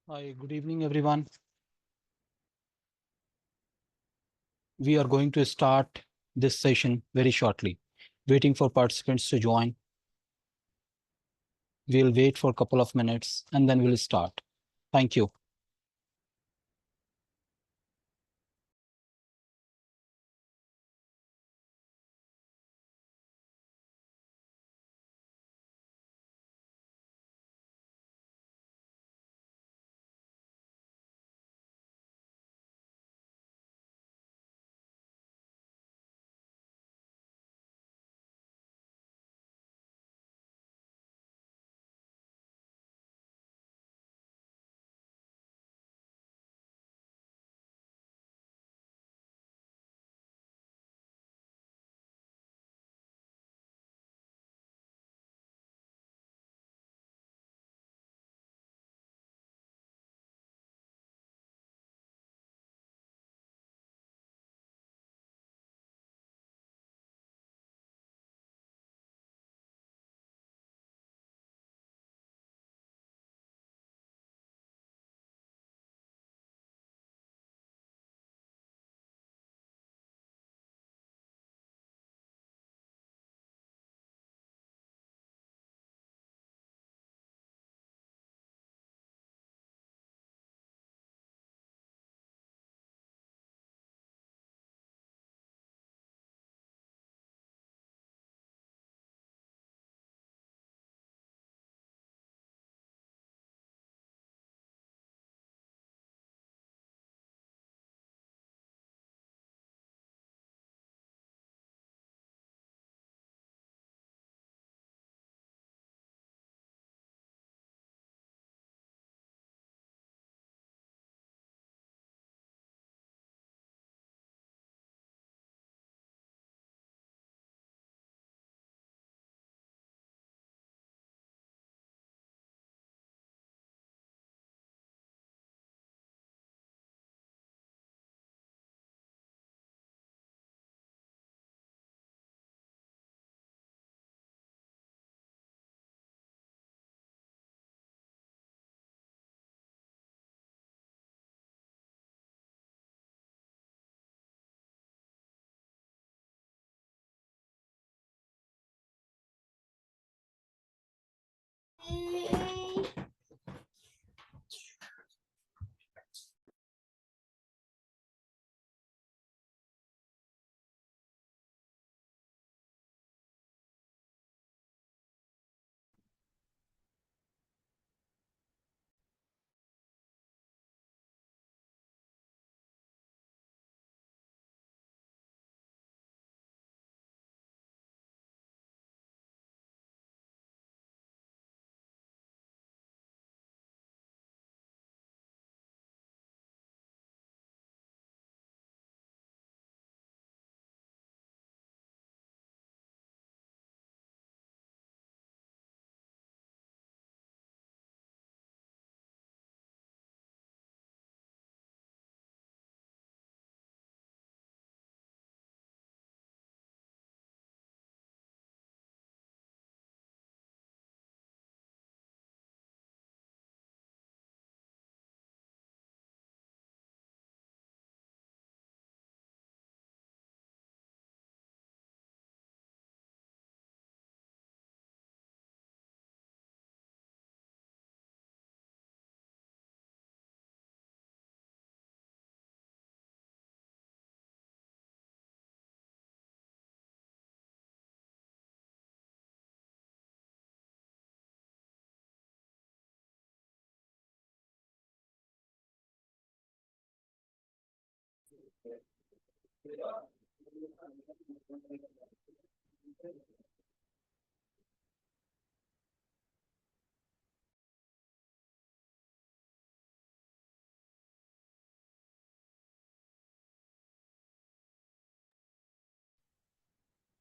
Hi, good evening, everyone. We are going to start this session very shortly. Waiting for participants to join. We'll wait for a couple of minutes and then we'll start. Thank you.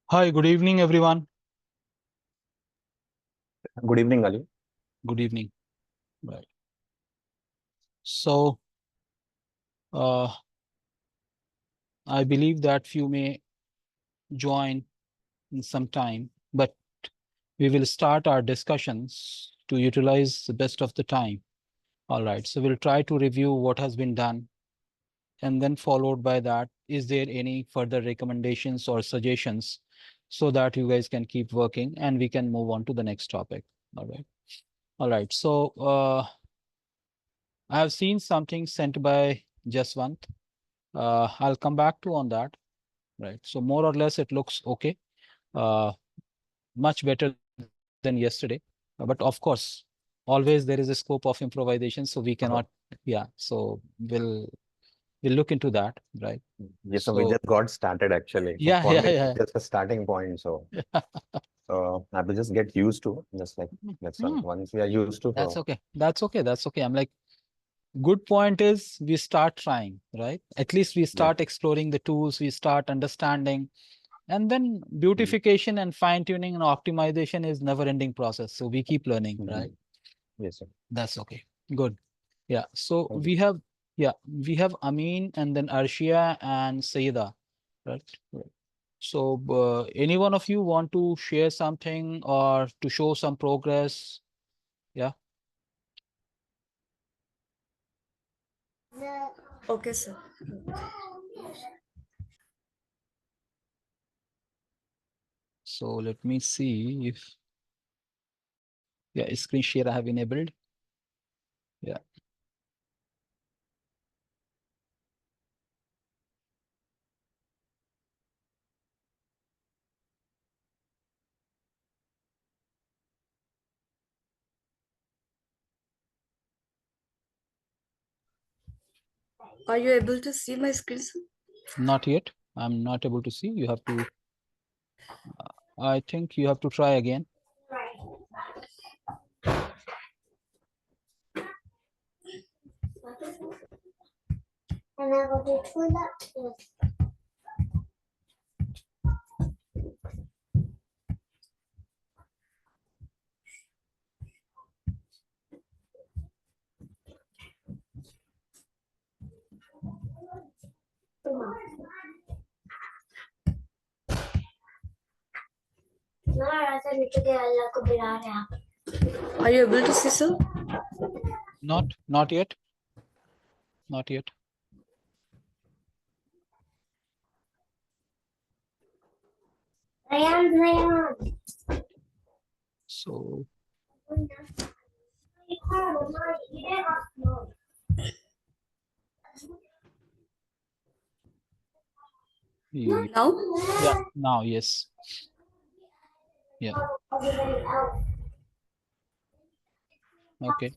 Hi, good evening, everyone. Good evening, Ali. Good evening. Right. So, uh, I believe that few may join in some time, but we will start our discussions to utilize the best of the time. All right, so we'll try to review what has been done. And then followed by that, is there any further recommendations or suggestions so that you guys can keep working and we can move on to the next topic. All right. All right. So I have seen something sent by Jaswant. I'll come back to on that. Right. So more or less it looks okay. Much better than yesterday. But of course, always there is a scope of improvisation. So we cannot, yeah. So we'll look into that, right? Yes, so we So just got started actually. So yeah, for me, yeah, it's just a starting point. So I will just get used to just like that's all. yeah. Once we are used to, That's so okay. That's okay. That's okay. I'm like, good point is we start trying, right? At least we yeah. start exploring the tools, we start understanding, and then Mhm. beautification and fine tuning and optimization is never ending process. So we keep learning, right? Mhm. Yes, sir. That's okay. Good. Yeah. So Thank you. we have Amin and then Arshia and Saida, right? Right. So any one of you want to share something or to show some progress? Yeah. Okay, sir. So let me see if, yeah, screen share I have enabled. Yeah. Are you able to see my screen, sir? Not yet. I'm not able to see. You have to, I think you have to try again. And I go to toilet. Are you able to see, sir? Not yet. Not yet. So yeah, Now? now, yes. Yeah. Okay.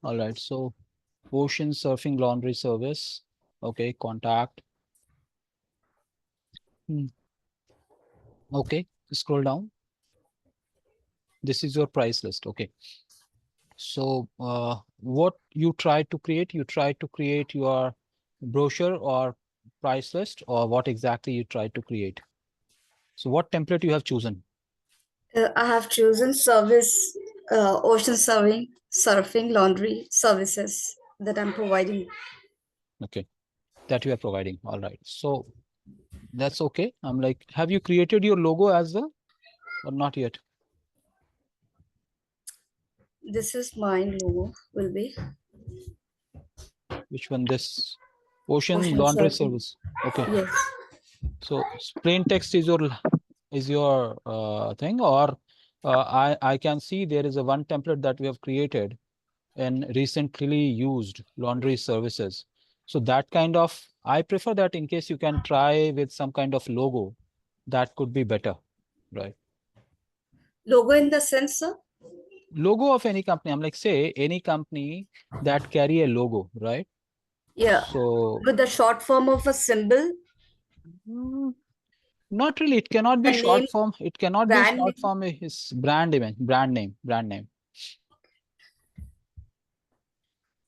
All right. So ocean surfing laundry service. Okay. Contact. Okay. Scroll down. This is your price list. Okay. So what you try to create, your brochure or price list, or what exactly you try to create. So what template you have chosen? I have chosen service, ocean surfing, laundry services that I'm providing. Okay. That you are providing. All right. So that's okay. I'm like, have you created your logo as well or not yet? This is my logo, will be. Which one? This ocean Ocean laundry surfing. service. Okay. Yes. So plain text is your thing, or I can see there is a one template that we have created and recently used laundry services. So that kind of, I prefer that in case you can try with some kind of logo, that could be better, right? Logo in the sense, sir? Logo of any company. I'm like, say any company that carry a logo, right? Yeah. So With the short form of a symbol, mm, not really. It cannot the be name, short form. It cannot be brand short name. form. Is brand name.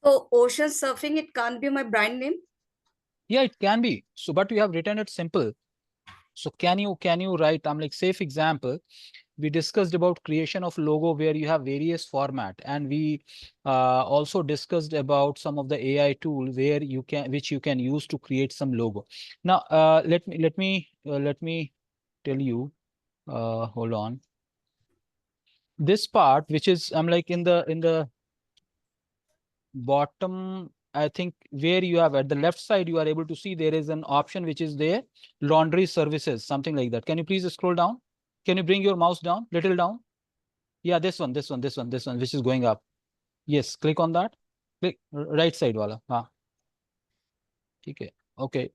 So ocean surfing, it can't be my brand name. Yeah, it can be. So, but you have written it simple. So can you write? I'm like, say for example, we discussed about creation of logo where you have various format, and we also discussed about some of the AI tool where which you can use to create some logo. Now, let me tell you. Hold on. This part, which is I'm like in the bottom, I think where you have at the left side, you are able to see there is an option which is there, laundry services, something like that. Can you please scroll down? Can you bring your mouse down, little down? Yeah, this one, which is going up. Yes, click on that. Click right side wala. हाँ, ठीक है. Okay.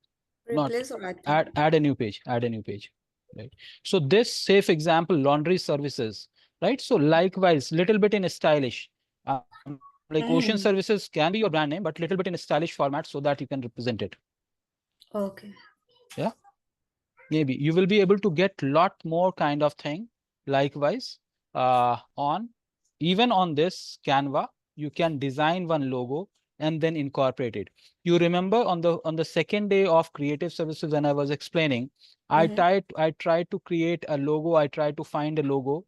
Not Replace or add? add a new page, right? So this safe example, laundry services, right? So likewise, little bit in stylish, like Ocean Services can be your brand name, but little bit in a stylish format so that you can represent it. Okay. Yeah, maybe you will be able to get lot more kind of thing. Likewise, on even on this Canva, you can design one logo and then incorporate it. You remember on the second day of creative services when I was explaining, I tried to create a logo. I tried to find a logo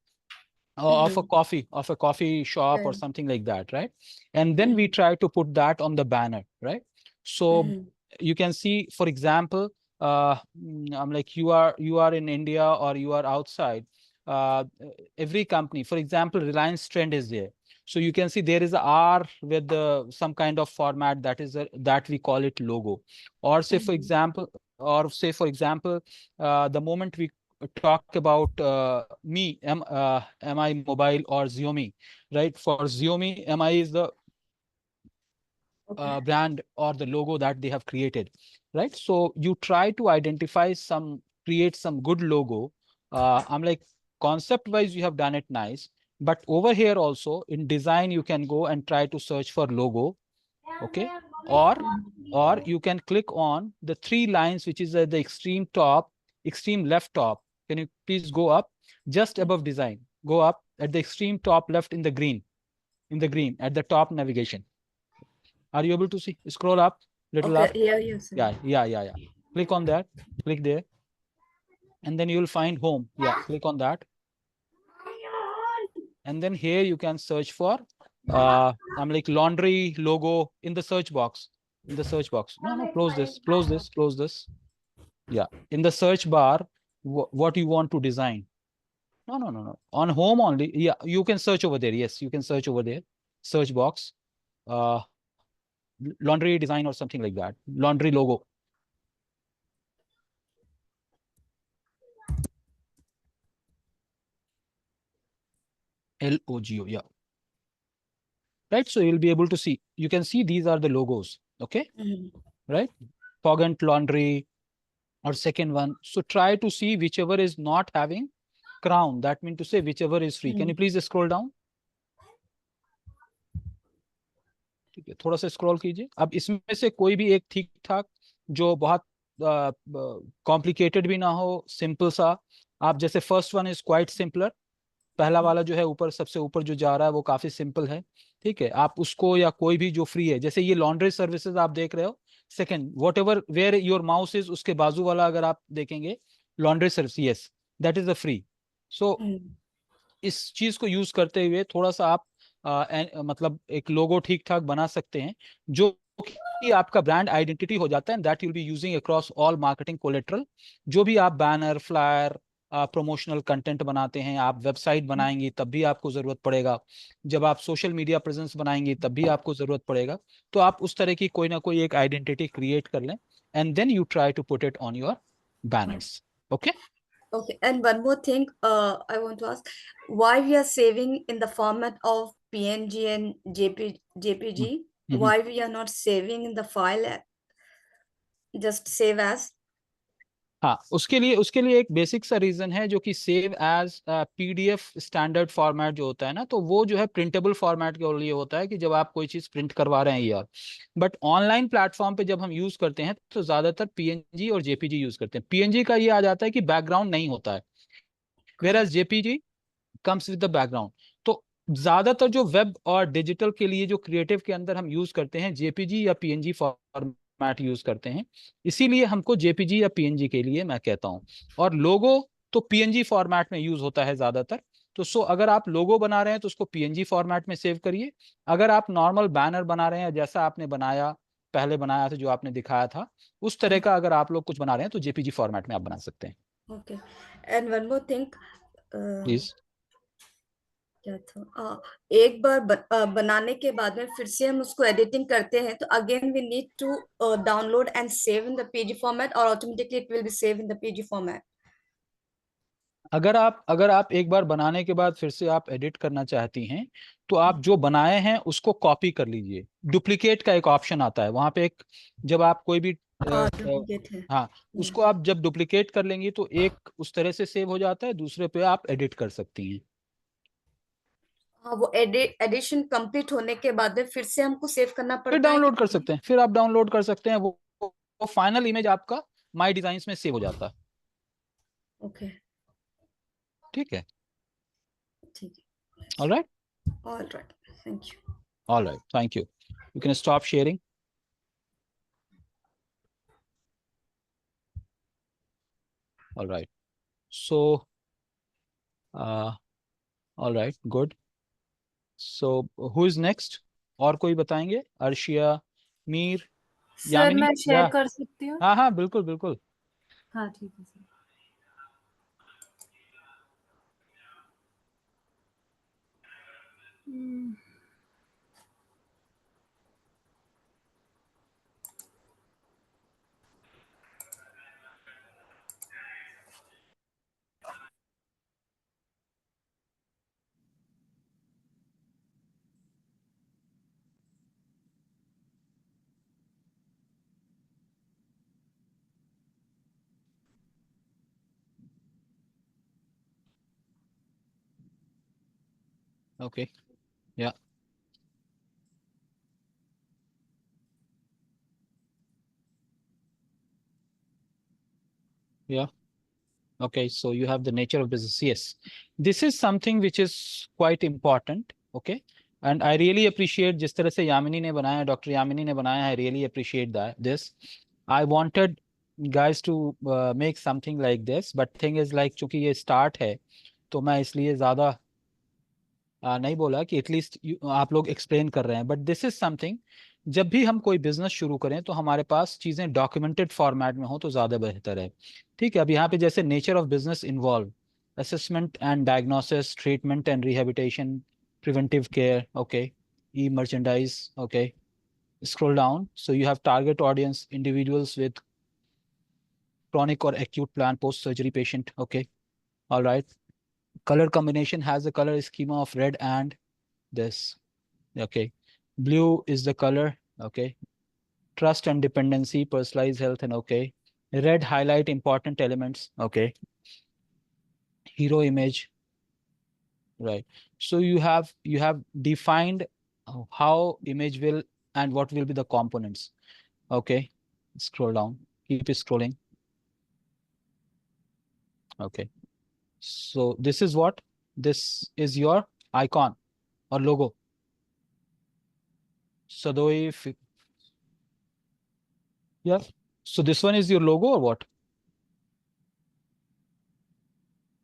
of a coffee shop or something like that, right? And then we try to put that on the banner, right? So you can see, for example, I'm like you are in India or you are outside. Every company, for example, Reliance Trend is there. So you can see there is a R with some kind of format that we call it logo. Or say for example, the moment we talk about MI Mobile or Xiaomi, right? For Xiaomi, MI is the brand or the logo that they have created, right? So you try to identify create some good logo. I'm like, concept wise, you have done it nice, but over here also in design, you can go and try to search for logo. Okay. Or you can click on the 3 lines, which is at the extreme left top. Can you please go up just above design? Go up at the extreme top left in the green at the top navigation. Are you able to see? Scroll up, little up. Yeah. Click on that. Click there. And then you will find home. Yeah, click on that. And then here you can search for I'm like laundry logo in the search box. No, close this. Yeah, in the search bar, what you want to design. No. On home only. Yeah, you can search over there. Yes, you can search over there. Search box. Laundry design or something like that. Laundry logo. LOGO. Yeah. Right. So you'll be able to see. You can see these are the logos. Okay. Right. Pogant Laundry or second one. So try to see whichever is not having crown. That means to say whichever is free. Can you please scroll down? ठीक है, थोड़ा सा scroll कीजिए. अब इसमें से कोई भी एक ठीक ठाक जो बहुत कॉम्प्लिकेटेड भी ना हो, सिंपल सा. आप जैसे first one is quite simpler. पहला वाला जो है ऊपर सबसे ऊपर जो जा रहा है वो काफी सिंपल है. ठीक है, आप उसको या कोई भी जो फ्री है, जैसे ये लॉन्ड्री सर्विसेज आप देख रहे हो. Second, whatever where your mouse is, उसके बाजू वाला अगर आप देखेंगे laundry service, yes that is the free. सो इस चीज को यूज करते हुए थोड़ा सा आप मतलब एक लोगो ठीक ठाक बना सकते हैं जो कि आपका ब्रांड आइडेंटिटी हो जाता है. That you will be using across all marketing collateral. जो भी आप बैनर, फ्लायर, प्रमोशनल कंटेंट बनाते हैं, आप वेबसाइट बनाएंगे तब भी आपको जरूरत पड़ेगा. जब आप सोशल मीडिया प्रेजेंस बनाएंगे तब भी आपको जरूरत पड़ेगा. तो आप उस तरह की कोई ना कोई एक आइडेंटिटी क्रिएट कर लें and then you try to put it on your banners. Okay. Okay, and one more thing, I want to ask, why we are saving in the format of PNG and JPG? Why we are not saving in the file? Just save as? हाँ, उसके लिए एक basic सा reason है जो कि save as PDF standard format जो होता है ना, तो वो जो है प्रिंटेबल फॉर्मेट के लिए होता है कि जब आप कोई चीज प्रिंट करवा रहे हैं यार. बट ऑनलाइन प्लेटफॉर्म पे जब हम यूज करते हैं तो ज्यादातर PNG और JPG यूज करते हैं. PNG का ये आ जाता है कि बैकग्राउंड नहीं होता है, whereas JPG comes with the background. तो ज्यादातर जो वेब और डिजिटल के लिए जो क्रिएटिव के अंदर हम यूज करते हैं JPG या PNG फॉर्मेट यूज करते हैं. इसीलिए हमको JPG या PNG के लिए मैं कहता हूं. और लोगो तो PNG फॉर्मेट में यूज होता है ज्यादातर. तो अगर आप लोगो बना रहे हैं तो उसको PNG फॉर्मेट में सेव करिए. अगर आप नॉर्मल बैनर बना रहे हैं जैसा आपने पहले बनाया था, जो आपने दिखाया था, उस तरह का अगर आप लोग कुछ बना रहे हैं तो JPG फॉर्मेट में आप बना सकते हैं. Okay, and one more thing, please. क्या था, एक बार बनाने के बाद में फिर से हम उसको एडिटिंग करते हैं तो again we need to download and save in the PG format और automatically it will be save in the PG format. अगर आप एक बार बनाने के बाद फिर से आप एडिट करना चाहती हैं तो आप जो बनाए हैं उसको कॉपी कर लीजिए। डुप्लीकेट का एक ऑप्शन आता है वहां पे एक, जब आप कोई भी डुप्लीकेट है। हाँ, उसको आप जब डुप्लीकेट कर लेंगी तो एक उस तरह से सेव हो जाता है, दूसरे पे आप एडिट कर सकती हैं। हाँ, वो एडिशन कंप्लीट होने के बाद में फिर से हमको सेव करना फिर पड़ता है डाउनलोड कर कि? सकते हैं, फिर आप डाउनलोड कर सकते हैं, वो फाइनल इमेज आपका माई डिजाइन्स में सेव हो जाता है। ओके, ठीक है। ठीक है। All right, all right, thank you. All right, thank you. You can stop sharing. All right, so all right, good. So who is next? और कोई बताएंगे? अर्शिया, मीर, सर यामिनी? मैं शेयर या कर सकती हूँ? हाँ हाँ, बिल्कुल बिल्कुल। हाँ ठीक है sir. Okay, yeah, yeah. Okay, so you have the nature of business. Yes, this is something which is quite important. Okay, and I really appreciate जिस तरह से यामिनी ने बनाया, डॉक्टर यामिनी ने बनाया, I really appreciate that. This, I wanted guys to make something like this, but thing is like चूंकि ये start है, तो मैं इसलिए ज़्यादा नहीं बोला कि एटलीस्ट आप लोग एक्सप्लेन कर रहे हैं, बट दिस इज समथिंग, जब भी हम कोई बिजनेस शुरू करें तो हमारे पास चीज़ें डॉक्यूमेंटेड फॉर्मेट में हो तो ज़्यादा बेहतर है। ठीक है, अब यहाँ पे जैसे nature of business involve assessment and diagnosis, treatment and rehabilitation, preventive care, okay, E merchandise, okay, scroll down, so you have target audience, individuals with chronic or acute plan post surgery patient, okay, all right. Color combination has a color schema of red and this, okay, blue is the color, okay, trust and dependency, personalized health, and okay, red highlight important elements, okay, hero image, right. So you have defined how image will and what will be the components, okay. Scroll down, keep scrolling, okay. So this is what, this is your icon or logo, Sadoi yeah. So this one is your logo or what?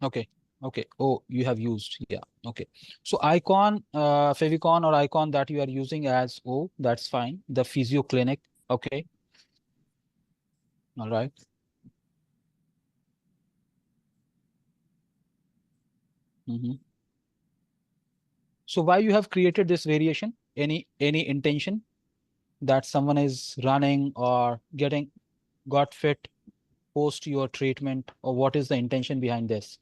Okay. Okay. Oh, you have used. Yeah. Okay. So icon, favicon or icon that you are using as O, that's fine. The physio clinic. Okay. All right. So why you have created this variation? Any intention that someone is running or got fit post your treatment, or what is the intention behind this?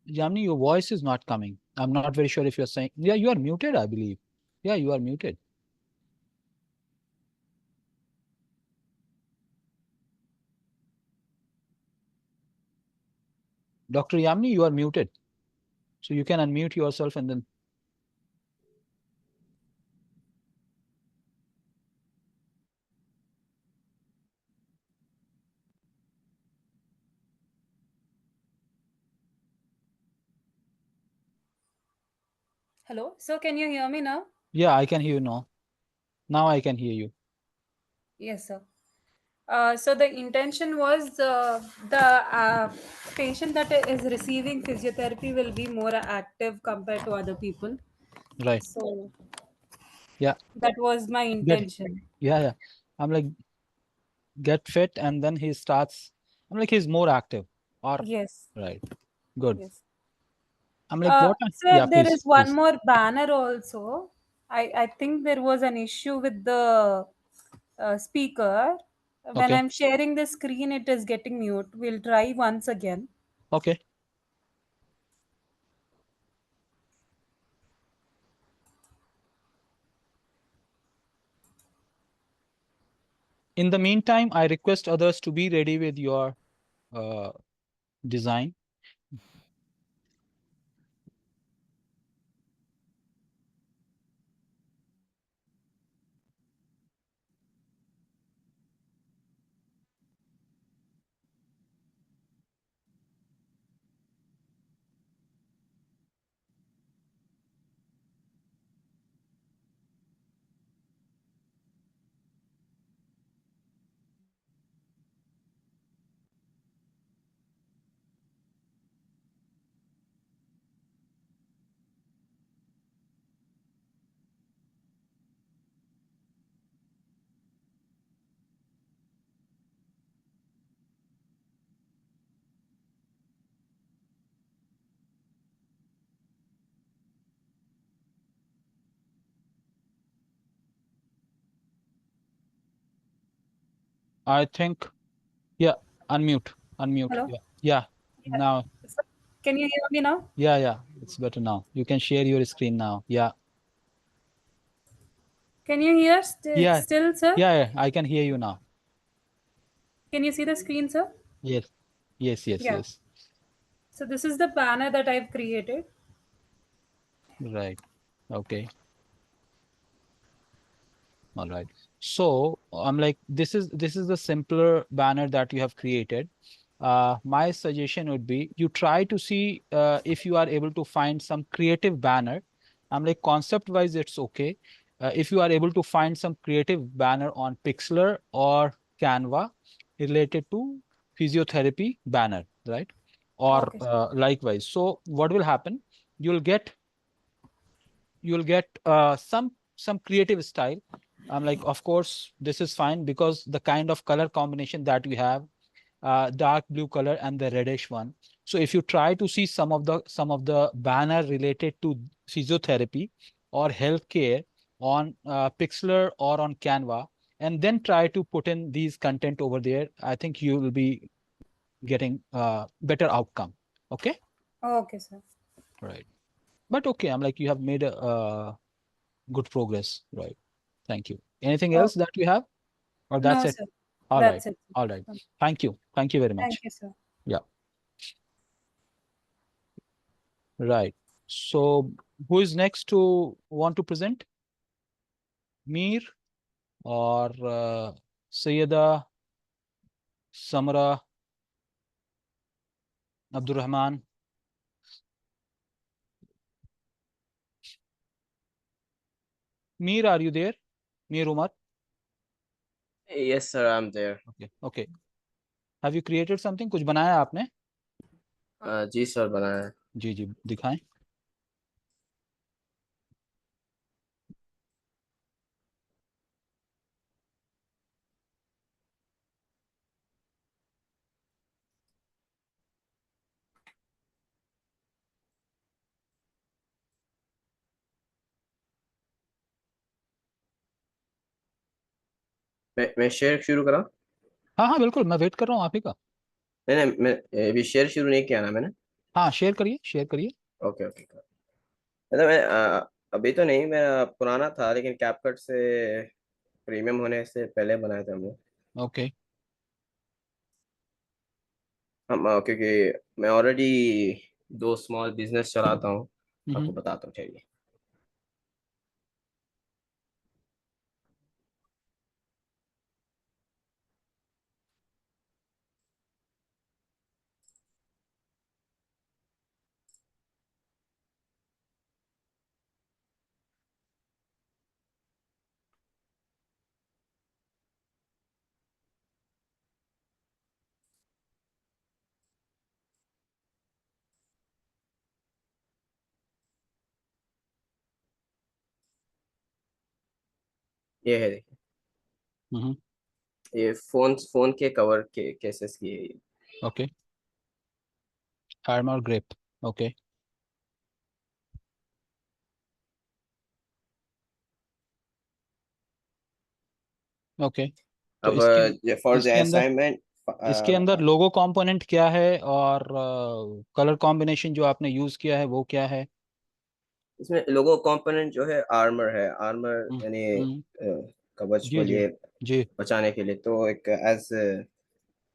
Jamni, your voice is not coming. I'm not very sure if you're saying, yeah, you are muted, I believe. Yeah, you are muted. Dr. Yamni, you are muted. So you can unmute yourself and then. Hello, so can you hear me now? Yeah, I can hear you now. Now I can hear you. Yes, sir. So the intention was the patient that is receiving physiotherapy will be more active compared to other people. Right. So Yeah. that was my intention. Yeah. I'm like, get fit, and then he starts. I'm like, he's more active. Or Yes. right, good. Yes. I'm like, what? Sir, Yeah, there please, is one please. more banner also. I think there was an issue with the speaker. When Okay, I'm sharing the screen, it is getting mute. We'll try once again. okay. In the meantime, I request others to be ready with your design. I think, yeah, unmute, unmute. Hello? Yeah, yeah. Yeah. Now, Sir, can you hear me now? yeah, it's better now. You can share your screen now. Yeah, Can you hear yeah, still, sir? yeah, I can hear you now. Can you see the screen, sir? Yes, Yeah. yes. So this is the banner that I've created. Right. Okay. All right. So I'm like, this is the simpler banner that you have created. My suggestion would be you try to see if you are able to find some creative banner. I'm like, concept wise, it's okay. If you are able to find some creative banner on Pixlr or Canva related to physiotherapy banner, right? Or Okay. likewise. So what will happen? You'll get some creative style. I'm like, of course, this is fine because the kind of color combination that we have, dark blue color and the reddish one. So if you try to see some of the banner related to physiotherapy or healthcare on Pixlr or on Canva, and then try to put in these content over there, I think you will be getting better outcome. Okay, Okay, sir. right. But okay, I'm like, you have made a good progress, right? Thank you. Anything Oh, else that you have, or that's no, it? sir. All right, That's it. all right. Thank you very Thank much. you, sir. Yeah, right. So who is next to want to present? Mir or Sayyida, Samara, Abdul Rahman? Mir, are you there? Mir Umar? Yes, sir, I'm there. Okay, okay. Have you created something? कुछ बनाया आपने? जी sir बनाया है. जी दिखाएं. मैं share शुरू करा. हाँ बिल्कुल, मैं वेट कर रहा हूँ आप ही का. नहीं मैं अभी शेयर शुरू नहीं किया ना मैंने. हाँ, शेयर करिए. Okay okay. मतलब मैं अभी तो नहीं, मेरा पुराना था लेकिन कैपकट से प्रीमियम होने से पहले बनाया था हमने. ओके. हम क्योंकि मैं ऑलरेडी 2 स्मॉल बिजनेस चलाता हूँ, आपको बताता हूँ. चाहिए ये है, देखिए ये फोन के कवर के केसेस की है ये. Okay. armor grip. Okay. Okay. तो अब फॉर द इसके अंदर असाइनमेंट इसके अंदर लोगो कंपोनेंट क्या है और कलर कॉम्बिनेशन जो आपने यूज किया है वो क्या है? इसमें लोगो कंपोनेंट जो है आर्मर है, आर्मर हम्म, यानी हम्म, कवच जी को जी लिए जी बचाने के लिए, तो एक एज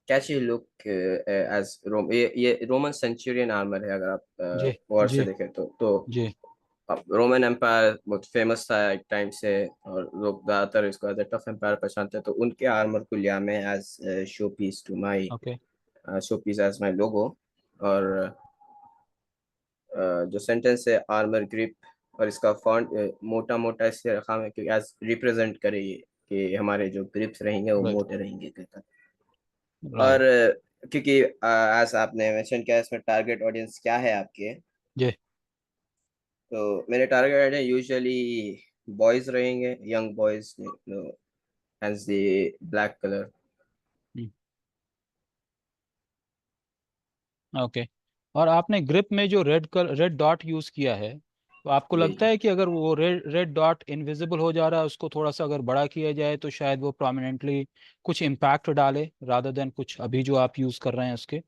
कैची लुक एज ये रोमन सेंचुरियन आर्मर है, अगर जी आप गौर से जी देखें तो जी रोमन एम्पायर बहुत फेमस था एक टाइम से, और लोग ज्यादातर इसको एज टफ एम्पायर पहचानते हैं, तो उनके आर्मर को लिया मैं as show piece to my okay show piece as my logo. और जो सेंटेंस है आर्मर ग्रिप, और इसका फॉन्ट मोटा मोटा इसलिए रखा है कि एज रिप्रेजेंट करे ये कि हमारे जो ग्रिप्स रहेंगे वो राइट मोटे रहेंगे कहता। और राइट क्योंकि एज आपने मेंशन किया इसमें टारगेट ऑडियंस क्या है आपके, जी तो मेरे टारगेट ऑडियंस यूजुअली बॉयज रहेंगे, young boys, hence the black color. Okay. और आपने ग्रिप में जो रेड डॉट यूज किया है, तो आपको जी लगता है कि अगर वो रेड डॉट इनविजिबल हो जा रहा है, उसको थोड़ा सा अगर बड़ा किया जाए तो शायद वो प्रोमिनेंटली कुछ इम्पैक्ट डाले रादर देन कुछ अभी जो आप यूज कर रहे हैं उसके?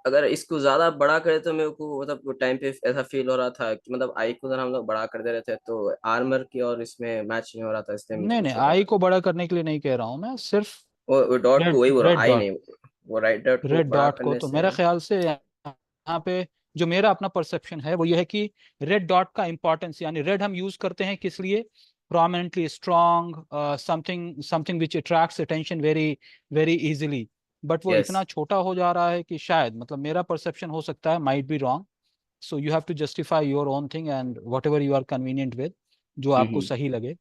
अगर इसको ज्यादा बड़ा करे तो मेरे को मतलब टाइम पे ऐसा फील हो रहा था कि मतलब आई को अगर हम लोग बड़ा कर दे रहे थे तो आर्मर की और इसमें मैच नहीं हो रहा था, इसलिए नहीं मुझको नहीं, छोटा आई कर। को बड़ा करने के लिए नहीं कह रहा हूँ मैं, सिर्फ वो डॉट को, वही बोल रहा हूँ, रेड आई डॉट, नहीं, वो राइट डॉट को रेड बड़ा डॉट को करने तो से। मेरा ख्याल से यहाँ पे जो मेरा अपना परसेप्शन है वो ये है कि रेड डॉट का इंपॉर्टेंस, यानी रेड हम यूज करते हैं किस लिए? Prominently strong, something something which attracts attention very very easily. But वो यस। इतना छोटा हो जा रहा है कि शायद, मतलब मेरा परसेप्शन हो सकता है, might be wrong, so you have to justify your own thing and whatever you are convenient with, जो आपको सही लगे।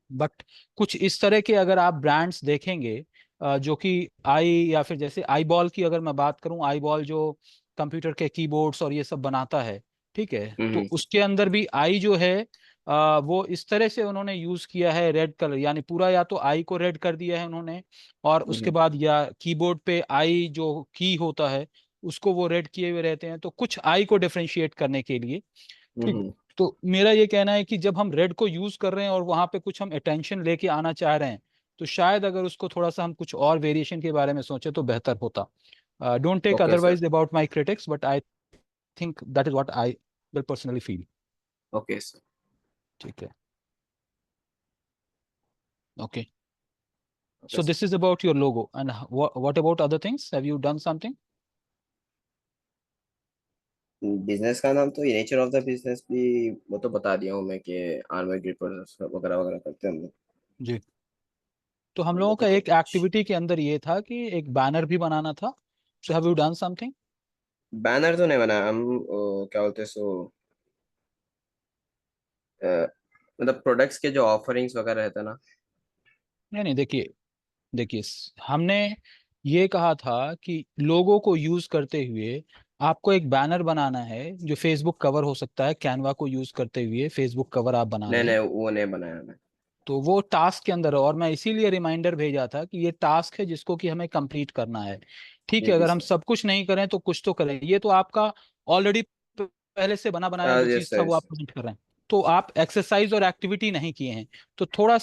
बट कुछ इस तरह के अगर आप ब्रांड्स देखेंगे जो कि आई, या फिर जैसे आई बॉल की अगर मैं बात करूं, आई बॉल जो कंप्यूटर के कीबोर्ड्स और ये सब बनाता है, ठीक है, तो उसके अंदर भी आई जो है वो इस तरह से उन्होंने यूज किया है रेड कलर, यानी पूरा या तो आई को रेड कर दिया है उन्होंने, और उसके बाद या कीबोर्ड पे आई जो की होता है उसको वो रेड किए हुए रहते हैं, तो कुछ आई को डिफरेंशिएट करने के लिए। ठीक है, तो मेरा ये कहना है कि जब हम रेड को यूज कर रहे हैं और वहां पे कुछ हम अटेंशन लेके आना चाह रहे हैं, तो शायद अगर उसको थोड़ा सा हम कुछ और वेरिएशन के बारे में सोचे तो बेहतर होता। Don't take okay sir, otherwise about my critics, but I think that is what I will personally feel. Okay sir. ठीक है, okay. Okay So sir. this is about your logo, and what about other things? Have you done something? Business का नाम तो ये nature of the business भी वो तो बता दिया हूँ मैं कि आर्मर ग्रिपर्स वगैरह वगैरह करते हैं हम लोग। जी। तो हम लोगों बाकी का तो एक कुछ एक्टिविटी के अंदर ये था कि एक बैनर भी बनाना था। So have you done something? Banner तो नहीं बना हम, क्या बोलते हैं सो, मतलब प्रोडक्ट्स के जो ऑफरिंग्स वगैरह रहते हैं ना। नहीं नहीं, देखिए देखिए हमने ये कहा था कि लोगों को यूज करते हुए आपको एक बैनर बनाना है जो फेसबुक कवर हो सकता है, कैनवा को यूज करते हुए फेसबुक कवर आप बना नहीं लें। नहीं, वो नहीं बनाया मैं। तो वो टास्क के अंदर है, और मैं इसीलिए रिमाइंडर भेजा था कि ये टास्क है जिसको कि हमें कंप्लीट करना है। ठीक जी है, जी अगर हम सर। सब कुछ नहीं करें तो कुछ तो करें। ये तो आपका ऑलरेडी पहले से बना बनाया जो यस चीज था वो यस। आप प्रेजेंट कर रहे हैं, तो आप एक्सरसाइज और एक्टिविटी नहीं किए हैं। तो थोड़ा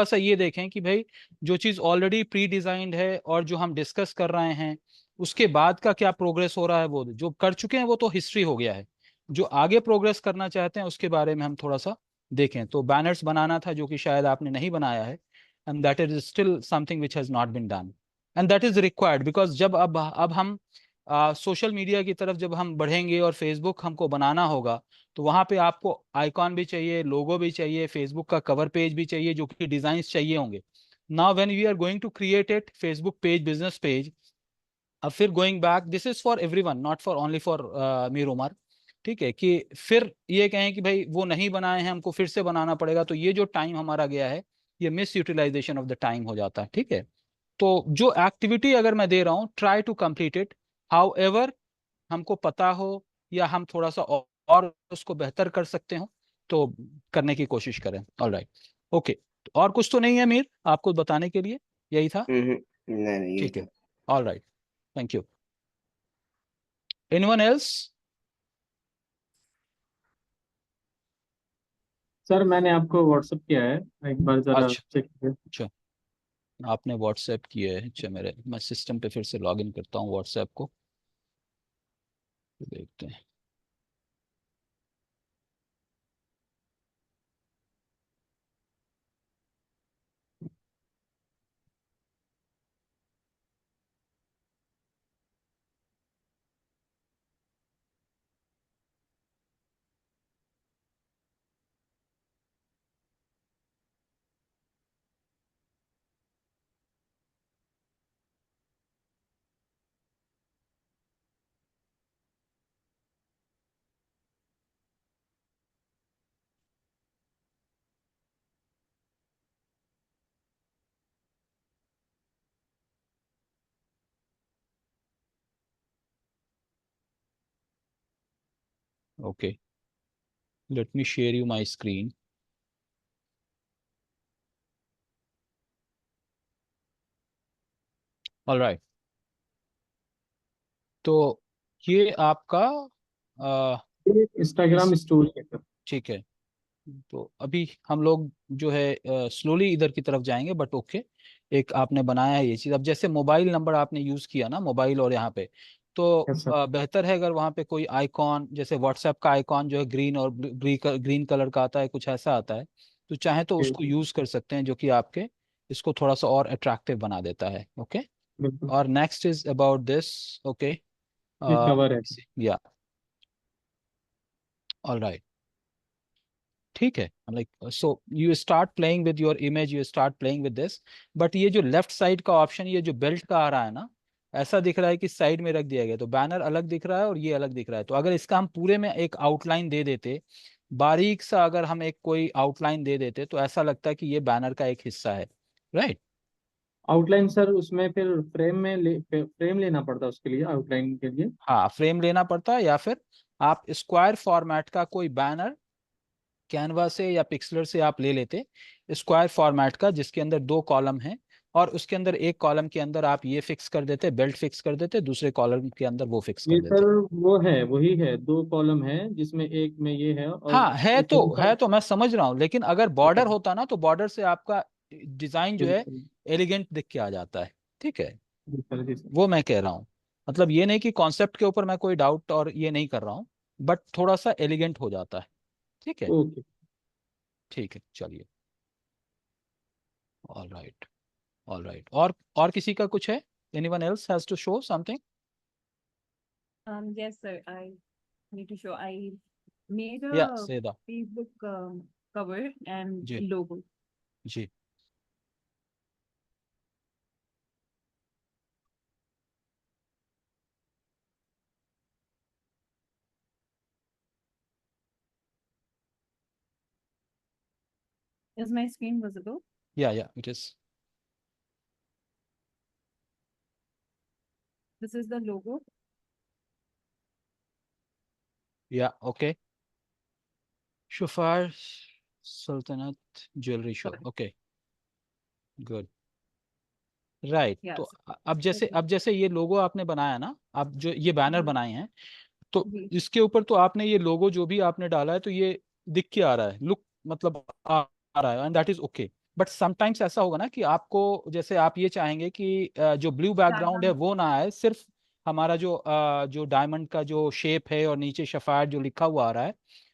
सा ये देखें कि भाई जो चीज ऑलरेडी प्री डिजाइंड है और जो हम डिस्कस कर रहे हैं उसके बाद का क्या प्रोग्रेस हो रहा है, वो जो कर चुके हैं वो तो हिस्ट्री हो गया है। जो आगे प्रोग्रेस करना चाहते हैं उसके बारे में हम थोड़ा सा देखें। तो बैनर्स बनाना था जो कि शायद आपने नहीं बनाया है, and that is still something which has not been done, and that is required because जब अब हम सोशल मीडिया की तरफ जब हम बढ़ेंगे और फेसबुक हमको बनाना होगा, तो वहां पे आपको आइकॉन भी चाहिए, लोगो भी चाहिए, फेसबुक का कवर पेज भी चाहिए, जो कि डिजाइन्स चाहिए होंगे। Now when we are going to create it Facebook page, business page, अब फिर going back, this is for everyone, not for only for Mir Umar. ठीक है, कि फिर ये कहें कि भाई वो नहीं बनाए हैं हमको फिर से बनाना पड़ेगा, तो ये जो टाइम हमारा गया है ये misutilization of the time हो जाता है। ठीक है, तो जो एक्टिविटी अगर मैं दे रहा हूँ try to complete it, however हमको पता हो या हम थोड़ा सा और उसको बेहतर कर सकते हो तो करने की कोशिश करें। All right, okay. और कुछ तो नहीं है मीर आपको बताने के लिए, यही था? नहीं नहीं, यही ठीक है, था। All right, thank you. Anyone else? Sir मैंने आपको व्हाट्सएप किया है, एक बार जरा अच्छा चेक कीजिए। अच्छा, आपने व्हाट्सएप किया है। अच्छा, मैं सिस्टम पे फिर से लॉग इन करता हूँ व्हाट्सएप को, तो देखते हैं। Okay, let me share you my screen. All right, तो ये आपका इंस्टाग्राम स्टोरी है सर। ठीक है। तो अभी हम लोग जो है स्लोली इधर की तरफ जाएंगे, बट ओके। एक आपने बनाया है ये चीज़। अब जैसे मोबाइल नंबर आपने यूज़ किया ना, मोबाइल और यहाँ पे, तो यस सर। बेहतर है अगर वहाँ पे कोई आइकॉन, जैसे व्हाट्सएप का आइकॉन जो है ग्रीन और ग्रीन कलर का आता है, कुछ ऐसा आता है, तो चाहे तो उसको यूज़ कर सकते हैं, जो कि आपके इसको थोड़ा सा और अट्रैक्टिव बना देता है। ओके, बिल्कुल। और next is about this. Okay, ये कवर है। या ऑल राइट, ठीक है। Like so you start playing with your image, you start playing with this. But ये जो लेफ्ट साइड का ऑप्शन, ये जो बेल्ट का आ रहा है ना, ऐसा दिख रहा है कि साइड में रख दिया गया, तो बैनर अलग दिख रहा है और ये अलग दिख रहा है। तो अगर इसका हम पूरे में एक आउटलाइन दे देते, बारीक सा अगर हम एक कोई आउटलाइन दे देते, तो ऐसा लगता है कि ये बैनर का एक हिस्सा है। राइट, आउटलाइन सर, उसमें फिर फ्रेम लेना पड़ता है उसके लिए, आउटलाइन के लिए। हाँ, फ्रेम लेना पड़ता है, या फिर आप स्क्वायर फॉर्मेट का कोई बैनर कैनवा से या पिक्सलर से आप ले लेते, स्क्वायर फॉर्मेट का, जिसके अंदर 2 कॉलम हैं, और उसके अंदर एक कॉलम के अंदर आप ये फिक्स कर देते, बेल्ट फिक्स कर देते, दूसरे कॉलम के अंदर वो फिक्स कर ये सर देते। वो है, वही है, 2 कॉलम है जिसमें एक में ये है और हाँ, है एक तो ऊपर। है तो मैं समझ रहा हूँ, लेकिन अगर बॉर्डर होता ना, तो बॉर्डर से आपका डिजाइन जो है बिल्कुल। एलिगेंट दिख के आ जाता है। ठीक है, जी सर, जी सर। वो मैं कह रहा हूँ। मतलब ये नहीं कि कॉन्सेप्ट के ऊपर मैं कोई डाउट और ये नहीं कर रहा हूँ, बट थोड़ा सा एलिगेंट हो जाता है। ठीक है, ओके। ठीक है, चलिए। ऑल राइट, ऑल राइट, और किसी का कुछ है? Anyone else has to show something? Yes, sir. I need to show. I made yeah a सेदा Facebook cover and जी logo. जी। Is my screen visible? Yeah it is. This is the logo. Yeah okay, शुफार Saltanat jewellery show. Correct. Okay, good. Right, तो Yes. अब जैसे ये लोगो आपने बनाया ना, आप जो ये बैनर Mhm. बनाए हैं, तो जी. इसके ऊपर तो आपने ये लोगो जो भी आपने डाला है, तो ये दिख के आ रहा है, लुक मतलब आ रहा है, and that is okay. But sometimes ऐसा होगा ना कि आपको, जैसे आप ये चाहेंगे कि जो ब्लू बैकग्राउंड है Background. वो ना आए, सिर्फ हमारा जो डायमंड का जो शेप है और नीचे शफायर जो लिखा हुआ आ रहा है,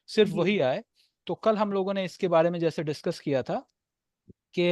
सिर्फ जी. वही आए। तो कल हम लोगों ने इसके बारे में जैसे डिस्कस किया था कि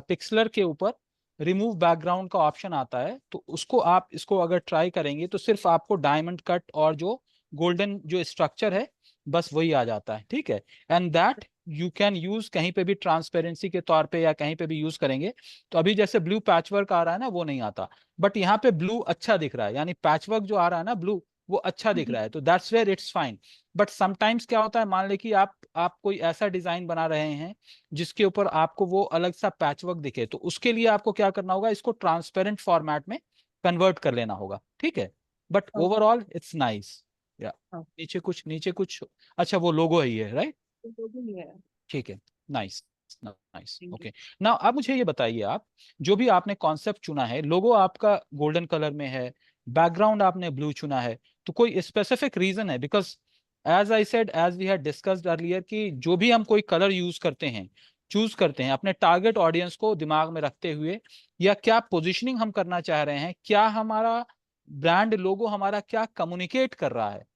पिक्सलर के ऊपर रिमूव बैकग्राउंड का ऑप्शन आता है, तो उसको आप इसको अगर ट्राई करेंगे, तो सिर्फ आपको डायमंड कट और जो गोल्डन जो स्ट्रक्चर है, बस वही आ जाता है। ठीक है, and that you can use कहीं पे भी ट्रांसपेरेंसी के तौर पे, या कहीं पे भी यूज करेंगे। तो अभी जैसे ब्लू पैचवर्क आ रहा है ना, वो नहीं आता, बट यहाँ पे ब्लू अच्छा दिख रहा है, यानी पैचवर्क जो आ रहा है ना ब्लू, वो अच्छा दिख जी. रहा है, तो that's where it's fine. But sometimes क्या होता है, मान ले कि आप कोई ऐसा डिजाइन बना रहे हैं जिसके ऊपर आपको वो अलग सा पैचवर्क दिखे, तो उसके लिए आपको क्या करना होगा, इसको ट्रांसपेरेंट फॉर्मेट में कन्वर्ट कर लेना होगा। ठीक है, but Okay. Overall it's nice. या Okay. नीचे कुछ अच्छा, वो लोगो ही है, राइट? तो logo ही है. ठीक है, nice nice, Thank you. Okay. Now अब मुझे ये बताइए, आप जो भी आपने कॉन्सेप्ट चुना है, लोगो आपका गोल्डन कलर में है, बैकग्राउंड आपने ब्लू चुना है, तो कोई स्पेसिफिक रीजन है? Because as I said, as we had discussed earlier, कि जो भी हम कोई कलर यूज करते हैं, चूज करते हैं अपने टारगेट ऑडियंस को दिमाग में रखते हुए, या क्या पोजीशनिंग हम करना चाह रहे हैं, क्या हमारा ब्रांड लोगो हमारा क्या कम्युनिकेट कर रहा है,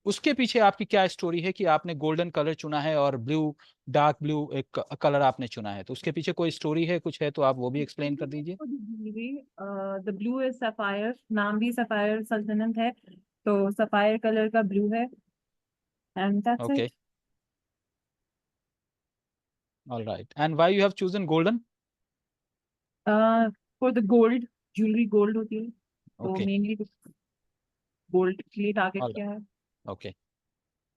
उसके पीछे आपकी क्या स्टोरी है कि आपने गोल्डन कलर चुना है और ब्लू, डार्क ब्लू एक कलर आपने चुना है, तो उसके पीछे कोई स्टोरी है, कुछ है तो आप वो भी एक्सप्लेन कर दीजिए। द ब्लू इज सफायर, नाम भी सफायर सल्तनत है, तो सफायर कलर का ब्लू है, and that's okay, it. All right, and why you have chosen golden? For the gold, jewellery gold होती है, तो ओके, मेनली गोल्ड के लिए टारगेट ऑल किया है। ओके,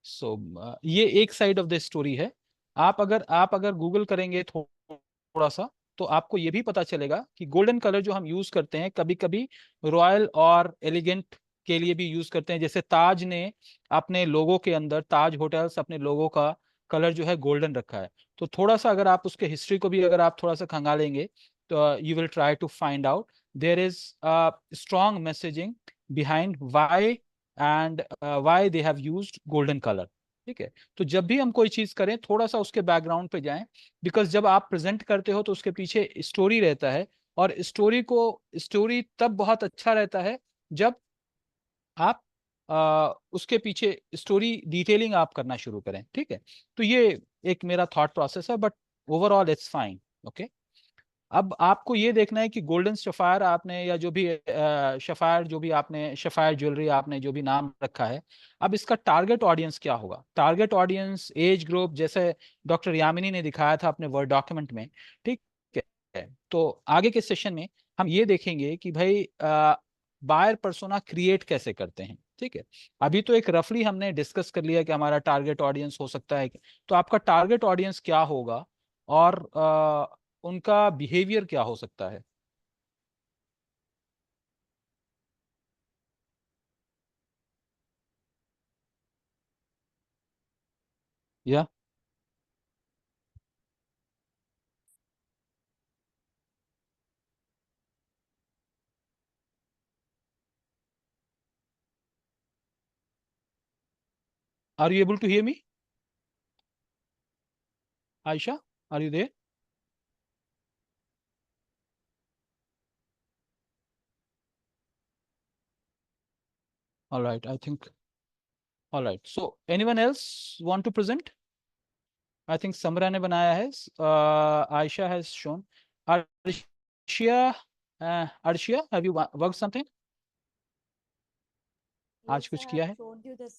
सो ये एक साइड ऑफ द स्टोरी है। आप अगर गूगल करेंगे थोड़ा सा, तो आपको ये भी पता चलेगा कि गोल्डन कलर जो हम यूज करते हैं, कभी कभी रॉयल और एलिगेंट के लिए भी यूज करते हैं। जैसे ताज ने अपने लोगो के अंदर, ताज होटल्स अपने लोगो का कलर जो है गोल्डन रखा है। तो थोड़ा सा अगर आप उसके हिस्ट्री को भी अगर आप थोड़ा सा खंगालेंगे, तो you will try to find out there is strong messaging behind why and why they have used golden colour. ठीक है, तो जब भी हम कोई चीज करें, थोड़ा सा उसके बैकग्राउंड पे जाएं, बिकॉज जब आप प्रेजेंट करते हो तो उसके पीछे स्टोरी रहता है, और स्टोरी तब बहुत अच्छा रहता है जब आप उसके पीछे स्टोरी डिटेलिंग आप करना शुरू करें। ठीक है, तो ये एक मेरा थॉट प्रोसेस है, but overall it's fine. Okay, अब आपको ये देखना है कि गोल्डन सफायर आपने, या जो भी सफायर, जो भी आपने सफायर ज्वेलरी आपने जो भी नाम रखा है, अब इसका टारगेट ऑडियंस क्या होगा? टारगेट ऑडियंस, एज ग्रुप, जैसे डॉक्टर यामिनी ने दिखाया था अपने वर्ड डॉक्यूमेंट में। ठीक है, तो आगे के सेशन में हम ये देखेंगे कि भाई बायर पर्सोना क्रिएट कैसे करते हैं। ठीक है, अभी तो एक रफली हमने डिस्कस कर लिया कि हमारा टारगेट ऑडियंस हो सकता है, तो आपका टारगेट ऑडियंस क्या होगा और उनका बिहेवियर क्या हो सकता है। Yeah are you able to hear me? Ayesha, are you there? All right, I think. All right, so anyone else want to present? I think Samra ने बनाया है, Aisha has shown. Arshia, have you worked something? आज कुछ किया है? Showed you the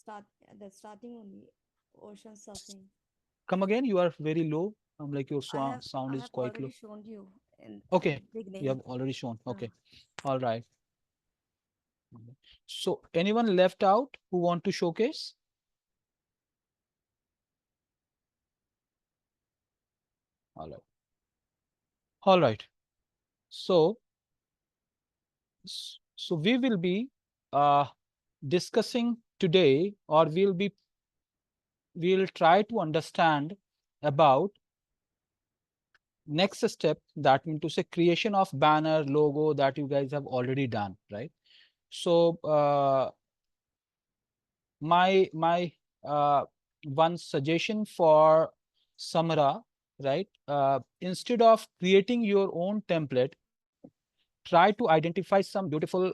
starting only, ocean surfing. Come again, you are very low. Like your I have sound is quite low. already shown you in Okay, beginning. you have already shown. Okay, all right. So anyone left out who want to showcase? All right. All right. So we will be discussing today, or we'll try to understand about next step, that means to say creation of banner, logo, that you guys have already done, right? So my one suggestion for Samara, right? Instead of creating your own template, try to identify some beautiful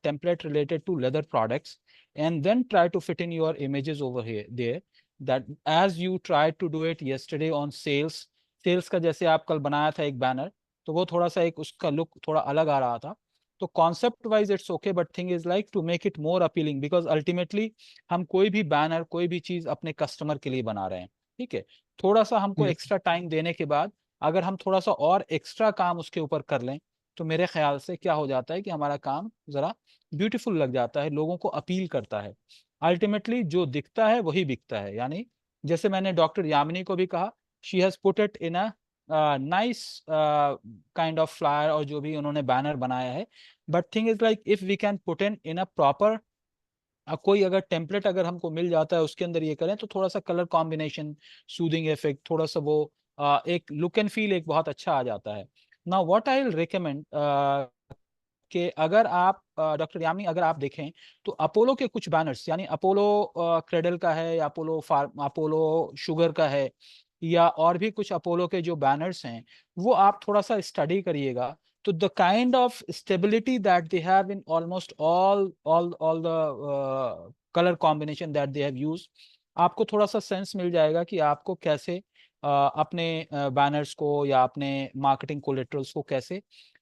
template related to leather products, and then try to fit in your images over here there, that as you tried to do it yesterday on sales का जैसे आप कल बनाया था एक banner, तो वो थोड़ा सा एक उसका लुक थोड़ा अलग आ रहा था। तो concept wise it's okay, but thing is like to make it more appealing, because ultimately हम कोई भी बैनर, कोई भी चीज अपने कस्टमर के लिए बना रहे हैं। ठीक है, थोड़ा सा हमको एक्स्ट्रा टाइम देने के बाद अगर हम थोड़ा सा और एक्स्ट्रा काम उसके ऊपर कर लें, तो मेरे ख्याल से क्या हो जाता है कि हमारा काम जरा ब्यूटीफुल लग जाता है, लोगों को अपील करता है। अल्टीमेटली जो दिखता है वही बिकता है। यानी जैसे मैंने डॉक्टर यामिनी को भी कहा, she has put it in a nice kind of flyer, और जो भी उन्होंने बैनर बनाया है, but thing is like if we can put in a proper, कोई अगर टेम्पलेट अगर हमको मिल जाता है उसके अंदर ये करें, तो थोड़ा सा कलर कॉम्बिनेशन, सूदिंग इफेक्ट, थोड़ा सा वो एक लुक एंड फील एक बहुत अच्छा आ जाता है। Now what I will recommend, कि अगर आप डॉक्टर यामिनी अगर आप देखें तो अपोलो के कुछ बैनर्स, यानी अपोलो क्रेडल का है या अपोलो शुगर का है या और भी कुछ अपोलो के जो बैनर्स हैं, वो आप थोड़ा सा स्टडी करिएगा। तो the kind of stability that they have in almost all the colour combination that they have used, आपको थोड़ा सा सेंस मिल जाएगा कि आपको कैसे अपने बैनर्स को या अपने मार्केटिंग कोलेटरल्स को कैसे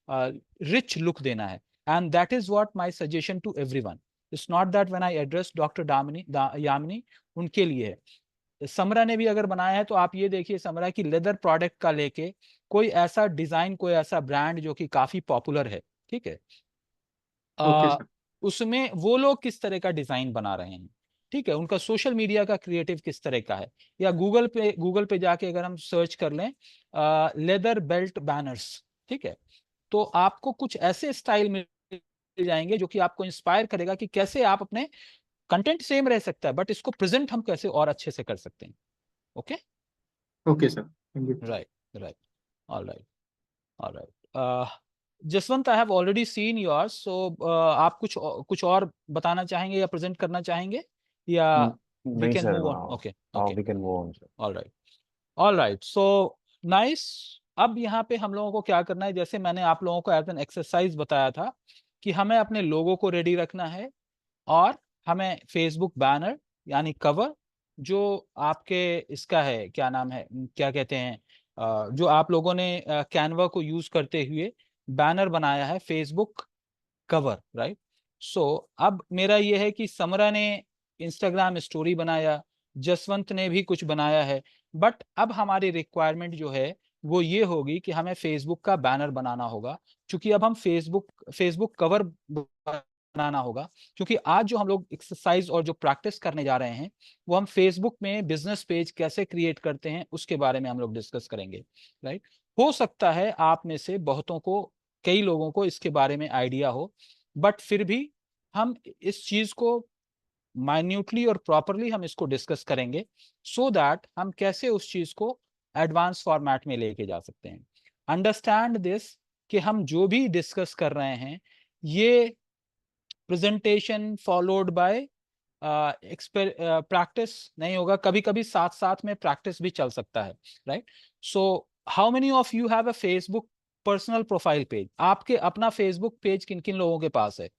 रिच लुक देना है। And that is what my suggestion to everyone. It's not that when I address doctor Yamini उनके लिए है। समरा ने भी अगर बनाया है तो आप ये देखिए समरा की लेदर प्रोडक्ट का लेके कोई ऐसा डिजाइन, कोई ऐसा ब्रांड जो कि काफी पॉपुलर है, ठीक है, ओके सर। उसमें वो लोग किस तरह का डिजाइन बना रहे हैं, ठीक है, उनका सोशल मीडिया का क्रिएटिव किस तरह का है, या गूगल पे जाके अगर हम सर्च कर लें लेदर बेल्ट बैनर्स, ठीक है, तो आपको कुछ ऐसे स्टाइल मिल जाएंगे जो कि आपको इंस्पायर करेगा कि कैसे आप अपने कंटेंट सेम रह सकता है बट इसको प्रेजेंट हम कैसे और अच्छे से कर सकते हैं। Okay okay sir, thank you. Right right all right Jaswant, I have already seen yours, so आप कुछ और बताना चाहेंगे या प्रेजेंट करना चाहेंगे या वी नहीं can sir, move on? Okay okay we can move on sir. All right so nice. अब यहाँ पे हम लोगों को क्या करना है, जैसे मैंने आप लोगों को एज एन एक्सरसाइज बताया था कि हमें अपने लोगों को रेडी रखना है और हमें फेसबुक बैनर यानी कवर जो आपके इसका है, क्या नाम है, क्या कहते हैं, जो आप लोगों ने कैनवा को यूज करते हुए बैनर बनाया है, फेसबुक कवर, राइट। सो अब मेरा ये है कि समरा ने इंस्टाग्राम स्टोरी बनाया, जसवंत ने भी कुछ बनाया है, बट अब हमारी रिक्वायरमेंट जो है वो ये होगी कि हमें फेसबुक का बैनर बनाना होगा, क्योंकि अब हम फेसबुक कवर बनाना होगा, क्योंकि आज जो हम लोग एक्सरसाइज और जो प्रैक्टिस करने जा रहे हैं वो हम फेसबुक में बिजनेस पेज कैसे क्रिएट करते हैं उसके बारे में हम लोग डिस्कस करेंगे, राइट। हो सकता है आप में से बहुतों को, कई लोगों को इसके बारे में आइडिया हो, बट फिर भी हम इस चीज को माइन्यूटली और प्रॉपरली हम इसको डिस्कस करेंगे सो दैट हम कैसे उस चीज को एडवांस फॉर्मेट में लेके जा सकते हैं। अंडरस्टैंड दिस कि हम जो भी डिस्कस कर रहे हैं ये प्रेजेंटेशन फॉलोड बाय प्रैक्टिस नहीं होगा, कभी कभी साथ साथ में प्रैक्टिस भी चल सकता है, right. So how many of you have a Facebook personal profile page? आपके अपना फेसबुक पेज किन किन लोगों के पास है?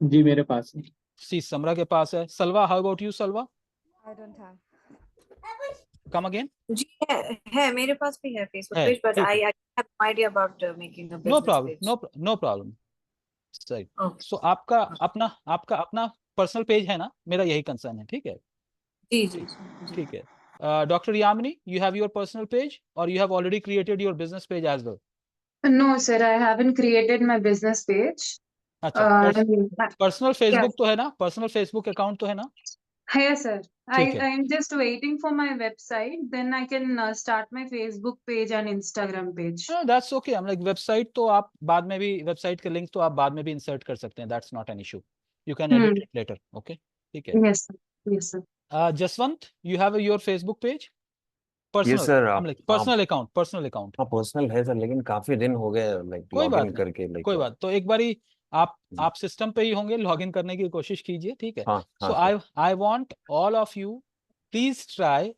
जी मेरे पास है। सी समरा के पास है। Salwa, how about you Salwa? I don't have. Come again. जी है मेरे पास भी है फेसबुक है, पेज, बट ठीक आई है, have no idea about making a no business problem, page. No problem, सही। ओके सो आपका अपना पर्सनल पेज है ना, मेरा यही कंसर्न है, ठीक है, जी जी जी ठीक है। Doctor Yamini, you have your personal page or you have already created your business page as well? No, sir, I haven't created my business page. अच्छा, पर्सनल फेसबुक तो है ना, पर्सनल फेसबुक अकाउंट तो है ना? Yes, sir. ठीक है, I'm just waiting for my website. Then I can start my Facebook page and Instagram page. That's okay. हम लाइक वेबसाइट तो आप बाद में भी, वेबसाइट के लिंक तो आप बाद में भी इंसर्ट कर सकते हैं, that's not an issue, you can edit it later, okay, ठीक है। Yes, sir. Yes, sir. Jaswant, you have your Facebook page? Yes personal, sir, हम लाइक पर्सनल अकाउंट। हाँ पर्सनल है सर, लेकिन काफी दिन हो गए लाइक कोई लॉग बात इन नहीं, करके लाइक। कोई बात, तो एक बारी आप सिस्टम पे ही होंगे, लॉगिन करने की कोशिश कीजिए, ठीक है। हाँ सो हाँ I want all of you please try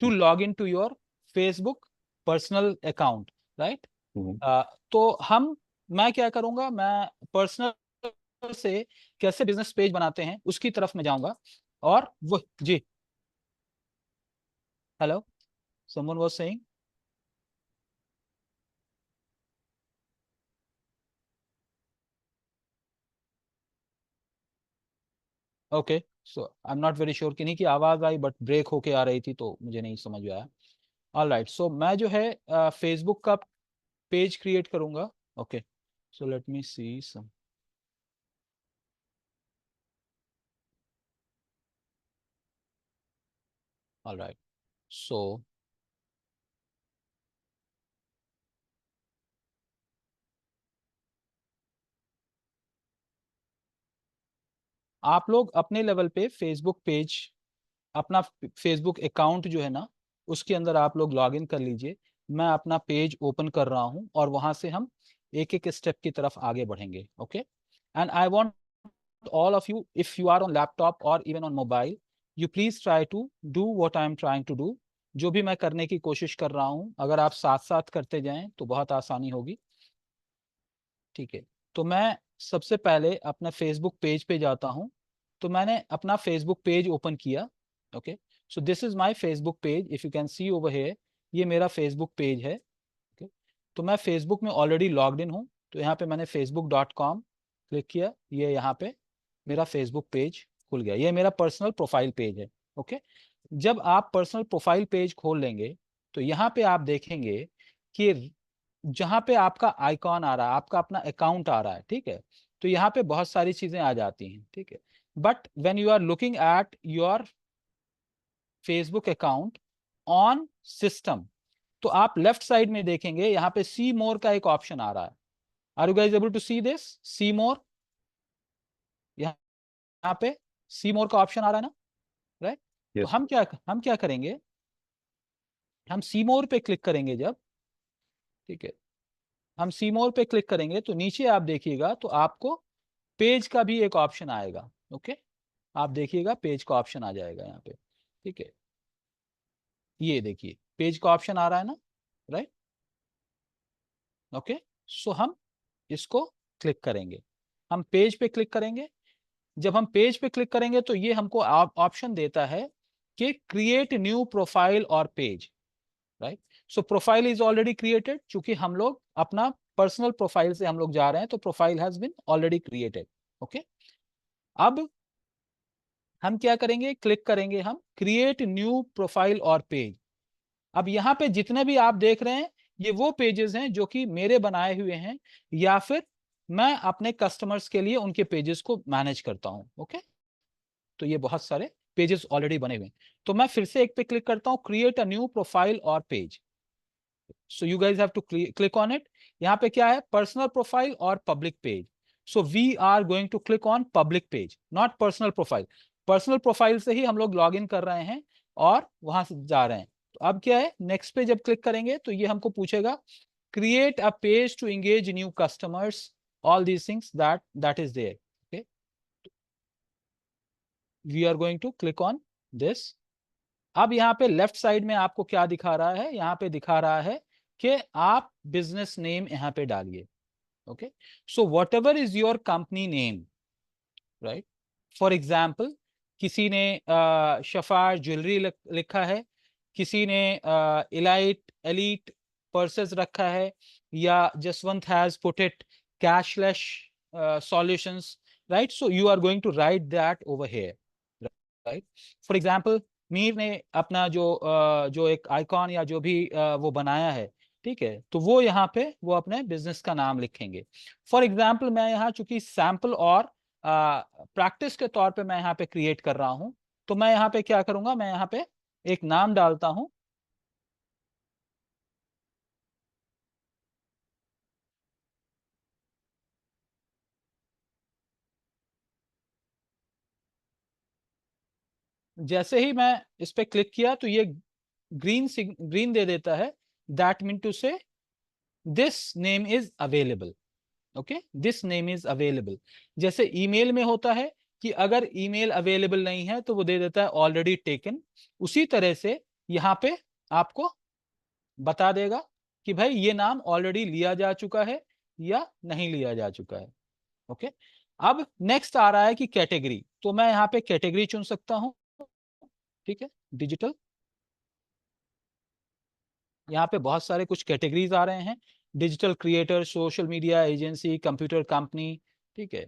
to log in to your Facebook personal account, right. तो मैं क्या करूंगा, मैं पर्सनल से कैसे बिजनेस पेज बनाते हैं उसकी तरफ मैं जाऊंगा, और वो जी, hello, someone was saying? Okay, so I am not very sure, किन्हीं की आवाज आई बट ब्रेक होके आ रही थी तो मुझे नहीं समझ में आया। ऑल राइट, सो मैं जो है फेसबुक का पेज क्रिएट करूंगा, ओके, सो लेट मी सी सम। ऑल राइट, सो आप लोग अपने लेवल पे फेसबुक पेज, अपना फेसबुक अकाउंट जो है ना उसके अंदर आप लोग लॉग इन कर लीजिए। मैं अपना पेज ओपन कर रहा हूं और वहां से हम एक एक स्टेप की तरफ आगे बढ़ेंगे. Okay, and I want all of you, if you are on laptop or even on mobile, you please try to do what I am trying to do. जो भी मैं करने की कोशिश कर रहा हूं, अगर आप साथ साथ करते जाएं तो बहुत आसानी होगी. ठीक है, तो मैं सबसे पहले अपने फेसबुक पेज पे जाता हूं. तो मैंने अपना फेसबुक पेज ओपन किया. Okay, so this is my Facebook page. If you can see over here, ये मेरा फेसबुक पेज है. ओके, तो मैं फेसबुक में ऑलरेडी लॉग्ड इन हूं. तो यहाँ पे मैंने facebook.com क्लिक किया. ये यहाँ पे मेरा फेसबुक पेज खुल गया. ये मेरा पर्सनल प्रोफाइल पेज है. ओके, जब आप पर्सनल प्रोफाइल पेज खोल लेंगे तो यहाँ पे आप देखेंगे कि जहाँ पे आपका आइकॉन आ रहा है, आपका अपना अकाउंट आ रहा है. ठीक है, तो यहाँ पे बहुत सारी चीजें आ जाती हैं. ठीक है, but when you are looking at your Facebook account on system, तो आप लेफ्ट साइड में देखेंगे यहाँ पे सी मोर का एक ऑप्शन आ रहा है. Are you guys able to see this? See more, यहाँ पे सी मोर का ऑप्शन आ रहा है ना, राइट? तो Yes. हम क्या करेंगे, हम सी मोर पे क्लिक करेंगे जब. ठीक है, हम सी मोर पे क्लिक करेंगे तो नीचे आप देखिएगा तो आपको पेज का भी एक ऑप्शन आएगा. ओके, आप देखिएगा पेज का ऑप्शन आ जाएगा यहाँ पे. ठीक है, ये देखिए पेज का ऑप्शन आ रहा है ना, राइट? ओके, सो हम इसको क्लिक करेंगे. हम पेज पे क्लिक करेंगे. जब हम पेज पे क्लिक करेंगे तो ये हमको ऑप्शन देता है कि क्रिएट न्यू प्रोफाइल और page, right? So profile is already created. चूंकि हम लोग अपना पर्सनल प्रोफाइल से हम लोग जा रहे हैं तो profile has been already created. Okay, अब हम क्या करेंगे, क्लिक करेंगे हम क्रिएट न्यू प्रोफाइल और पेज. अब यहाँ पे जितने भी आप देख रहे हैं ये वो पेजेस हैं जो कि मेरे बनाए हुए हैं या फिर मैं अपने कस्टमर्स के लिए उनके पेजेस को मैनेज करता हूं. ओके, तो ये बहुत सारे पेजेस ऑलरेडी बने हुए हैं. तो मैं फिर से एक पे क्लिक करता हूं, क्रिएट अ न्यू प्रोफाइल और page. So you guys have to click on it. यहाँ पे क्या है, पर्सनल प्रोफाइल और public page. So we are going to click on public page, not personal profile. Personal profile से ही हम लोग लॉग इन कर रहे हैं और वहां से जा रहे हैं. तो अब क्या है, नेक्स्ट पे जब क्लिक करेंगे तो ये हमको पूछेगा create a page to engage new customers, all these things that is there. Okay, we are going to click on this. अब यहाँ पे लेफ्ट साइड में आपको क्या दिखा रहा है, यहाँ पे दिखा रहा है कि आप बिजनेस नेम यहाँ पे डालिए. Okay, so what ever is your company name, right? For example किसी ने शफार ज्वेलरी लिखा है, किसी ने एलीट पर्सेस रखा है, या Jaswant has put it cashless solutions, right? So you are going to write that over here, right? For example, Mir ने अपना जो एक आइकॉन या जो भी वो बनाया है, ठीक है, तो वो यहाँ पे वो अपने बिजनेस का नाम लिखेंगे. फॉर एग्जाम्पल मैं यहाँ चूंकि सैंपल और प्रैक्टिस के तौर पे मैं यहाँ पे क्रिएट कर रहा हूँ, तो मैं यहाँ पे क्या करूंगा, मैं यहाँ पे एक नाम डालता हूँ. जैसे ही मैं इस पे क्लिक किया तो ये ग्रीन दे देता है. दैट मीन टू से this name is available. Okay, this name is available. जैसे ईमेल में होता है कि अगर ईमेल अवेलेबल नहीं है तो वो दे देता है ऑलरेडी टेकन. उसी तरह से यहाँ पे आपको बता देगा कि भाई ये नाम ऑलरेडी लिया जा चुका है या नहीं लिया जा चुका है. ओके, अब नेक्स्ट आ रहा है कि कैटेगरी. तो मैं यहाँ पे कैटेगरी चुन सकता हूँ. ठीक है, डिजिटल. यहाँ पे बहुत सारे कुछ कैटेगरीज आ रहे हैं, digital creator, social media agency, computer company. ठीक है,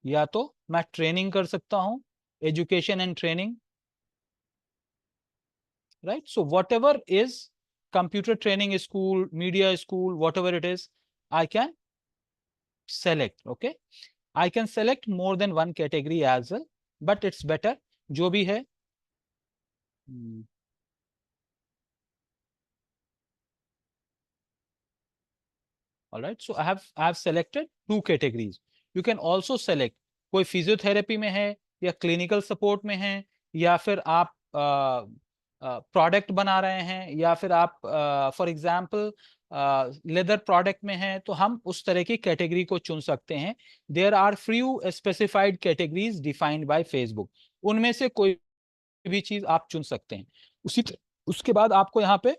या तो मैं ट्रेनिंग कर सकता हूँ, education and training, right? So what ever is computer training school, media school, what ever it is, I can select. Okay, I can select more than one category as well, but it's better जो भी है. All right, so I have selected 2 categories. You can also select कोई physiotherapy में है या clinical support में है, या फिर आप प्रोडक्ट बना रहे हैं, या फिर आप फॉर एग्जांपल लेदर प्रोडक्ट में हैं तो हम उस तरह की कैटेगरी को चुन सकते हैं। There are few specified categories defined by Facebook, उनमें से कोई भी चीज आप चुन सकते हैं। उसके बाद आपको यहाँ पे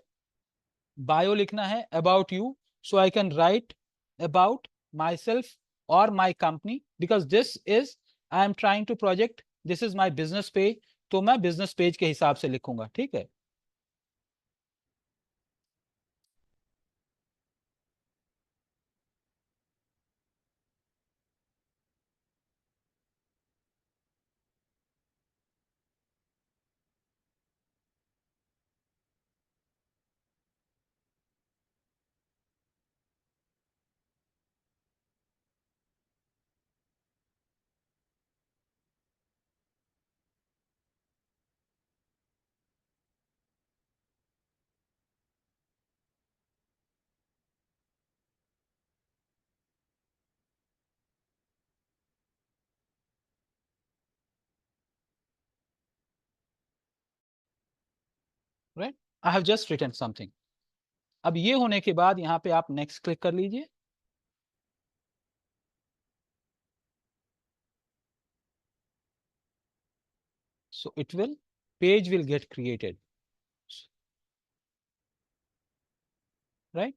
बायो लिखना है, about you, so I can write about myself और my company, because this is I am trying to project, this is my business page, तो मैं बिजनेस पेज के हिसाब से लिखूंगा। ठीक है, right, I have just written something. अब ये होने के बाद यहाँ पे आप नेक्स्ट क्लिक कर लीजिए। So page will get created, right?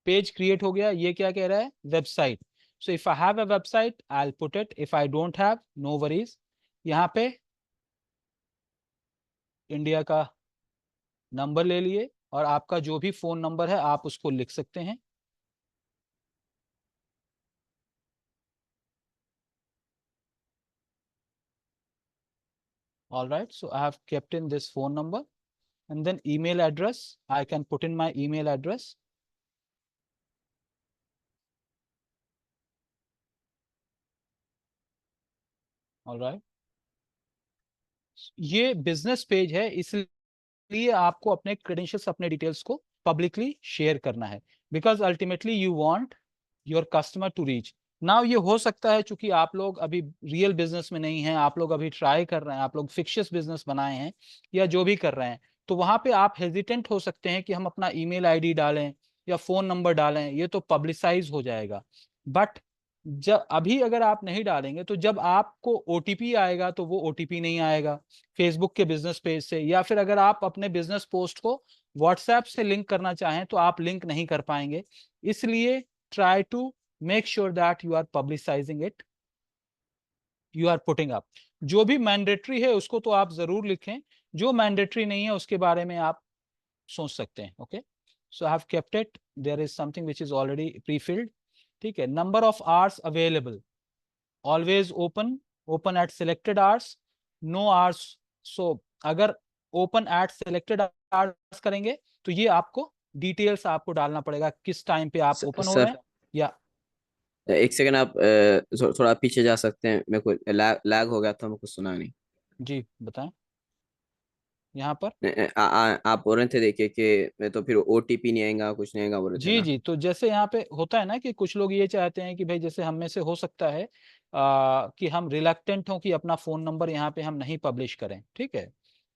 Page create हो गया। ये क्या कह रहा है? Website. So if I have a website, I'll put it. If I don't have, no worries. यहाँ पे इंडिया का नंबर ले लिए और आपका जो भी फोन नंबर है आप उसको लिख सकते हैं। All right, so I have kept in this phone number, and then email address. I can put in my email address. All right. ये बिजनेस पेज है, इसलिए आपको अपने क्रेडेंशियल्स, अपने डिटेल्स को पब्लिकली शेयर करना है, because ultimately you want your customer to reach. Now ये हो सकता है चूंकि आप लोग अभी रियल बिजनेस में नहीं हैं, आप लोग अभी ट्राई कर रहे हैं, आप लोग फिक्शियस बिजनेस बनाए हैं या जो भी कर रहे हैं, तो वहां पे आप हेजिटेंट हो सकते हैं कि हम अपना ईमेल आईडी डालें या फोन नंबर डालें, ये तो पब्लिसाइज हो जाएगा। बट जब अभी अगर आप नहीं डालेंगे तो जब आपको ओटीपी आएगा तो वो ओटीपी नहीं आएगा फेसबुक के बिजनेस पेज से, या फिर अगर आप अपने बिजनेस पोस्ट को व्हाट्सएप से लिंक करना चाहें तो आप लिंक नहीं कर पाएंगे। इसलिए try to make sure that you are publicising it, you are putting up. जो भी मैंडेटरी है उसको तो आप जरूर लिखें, जो मैंडेटरी नहीं है उसके बारे में आप सोच सकते हैं। Okay, so I have kept it, there is something which is already prefilled. ठीक है, number of hours available, always open, open at selected hours, no hours. So अगर ओपन एट सिलेक्टेड आवर्स करेंगे तो ये आपको डिटेल्स आपको डालना पड़ेगा किस टाइम पे आप ओपन हो रहे हैं। या एक सेकंड, आप थोड़ा पीछे जा सकते हैं, मेरे को लैग हो गया था, मेरे को सुना नहीं। जी बताएं। यहाँ पर आप बोल रहे थे देखिए कि तो फिर ओटीपी नहीं आएगा, कुछ नहीं आएगा बोल रहे थे जी ना? जी, तो जैसे यहाँ पे होता है ना कि कुछ लोग ये चाहते हैं कि भाई जैसे हम में से हो सकता है कि हम रिलक्टेंट हों कि अपना फोन नंबर यहाँ पे हम नहीं पब्लिश करें। ठीक है,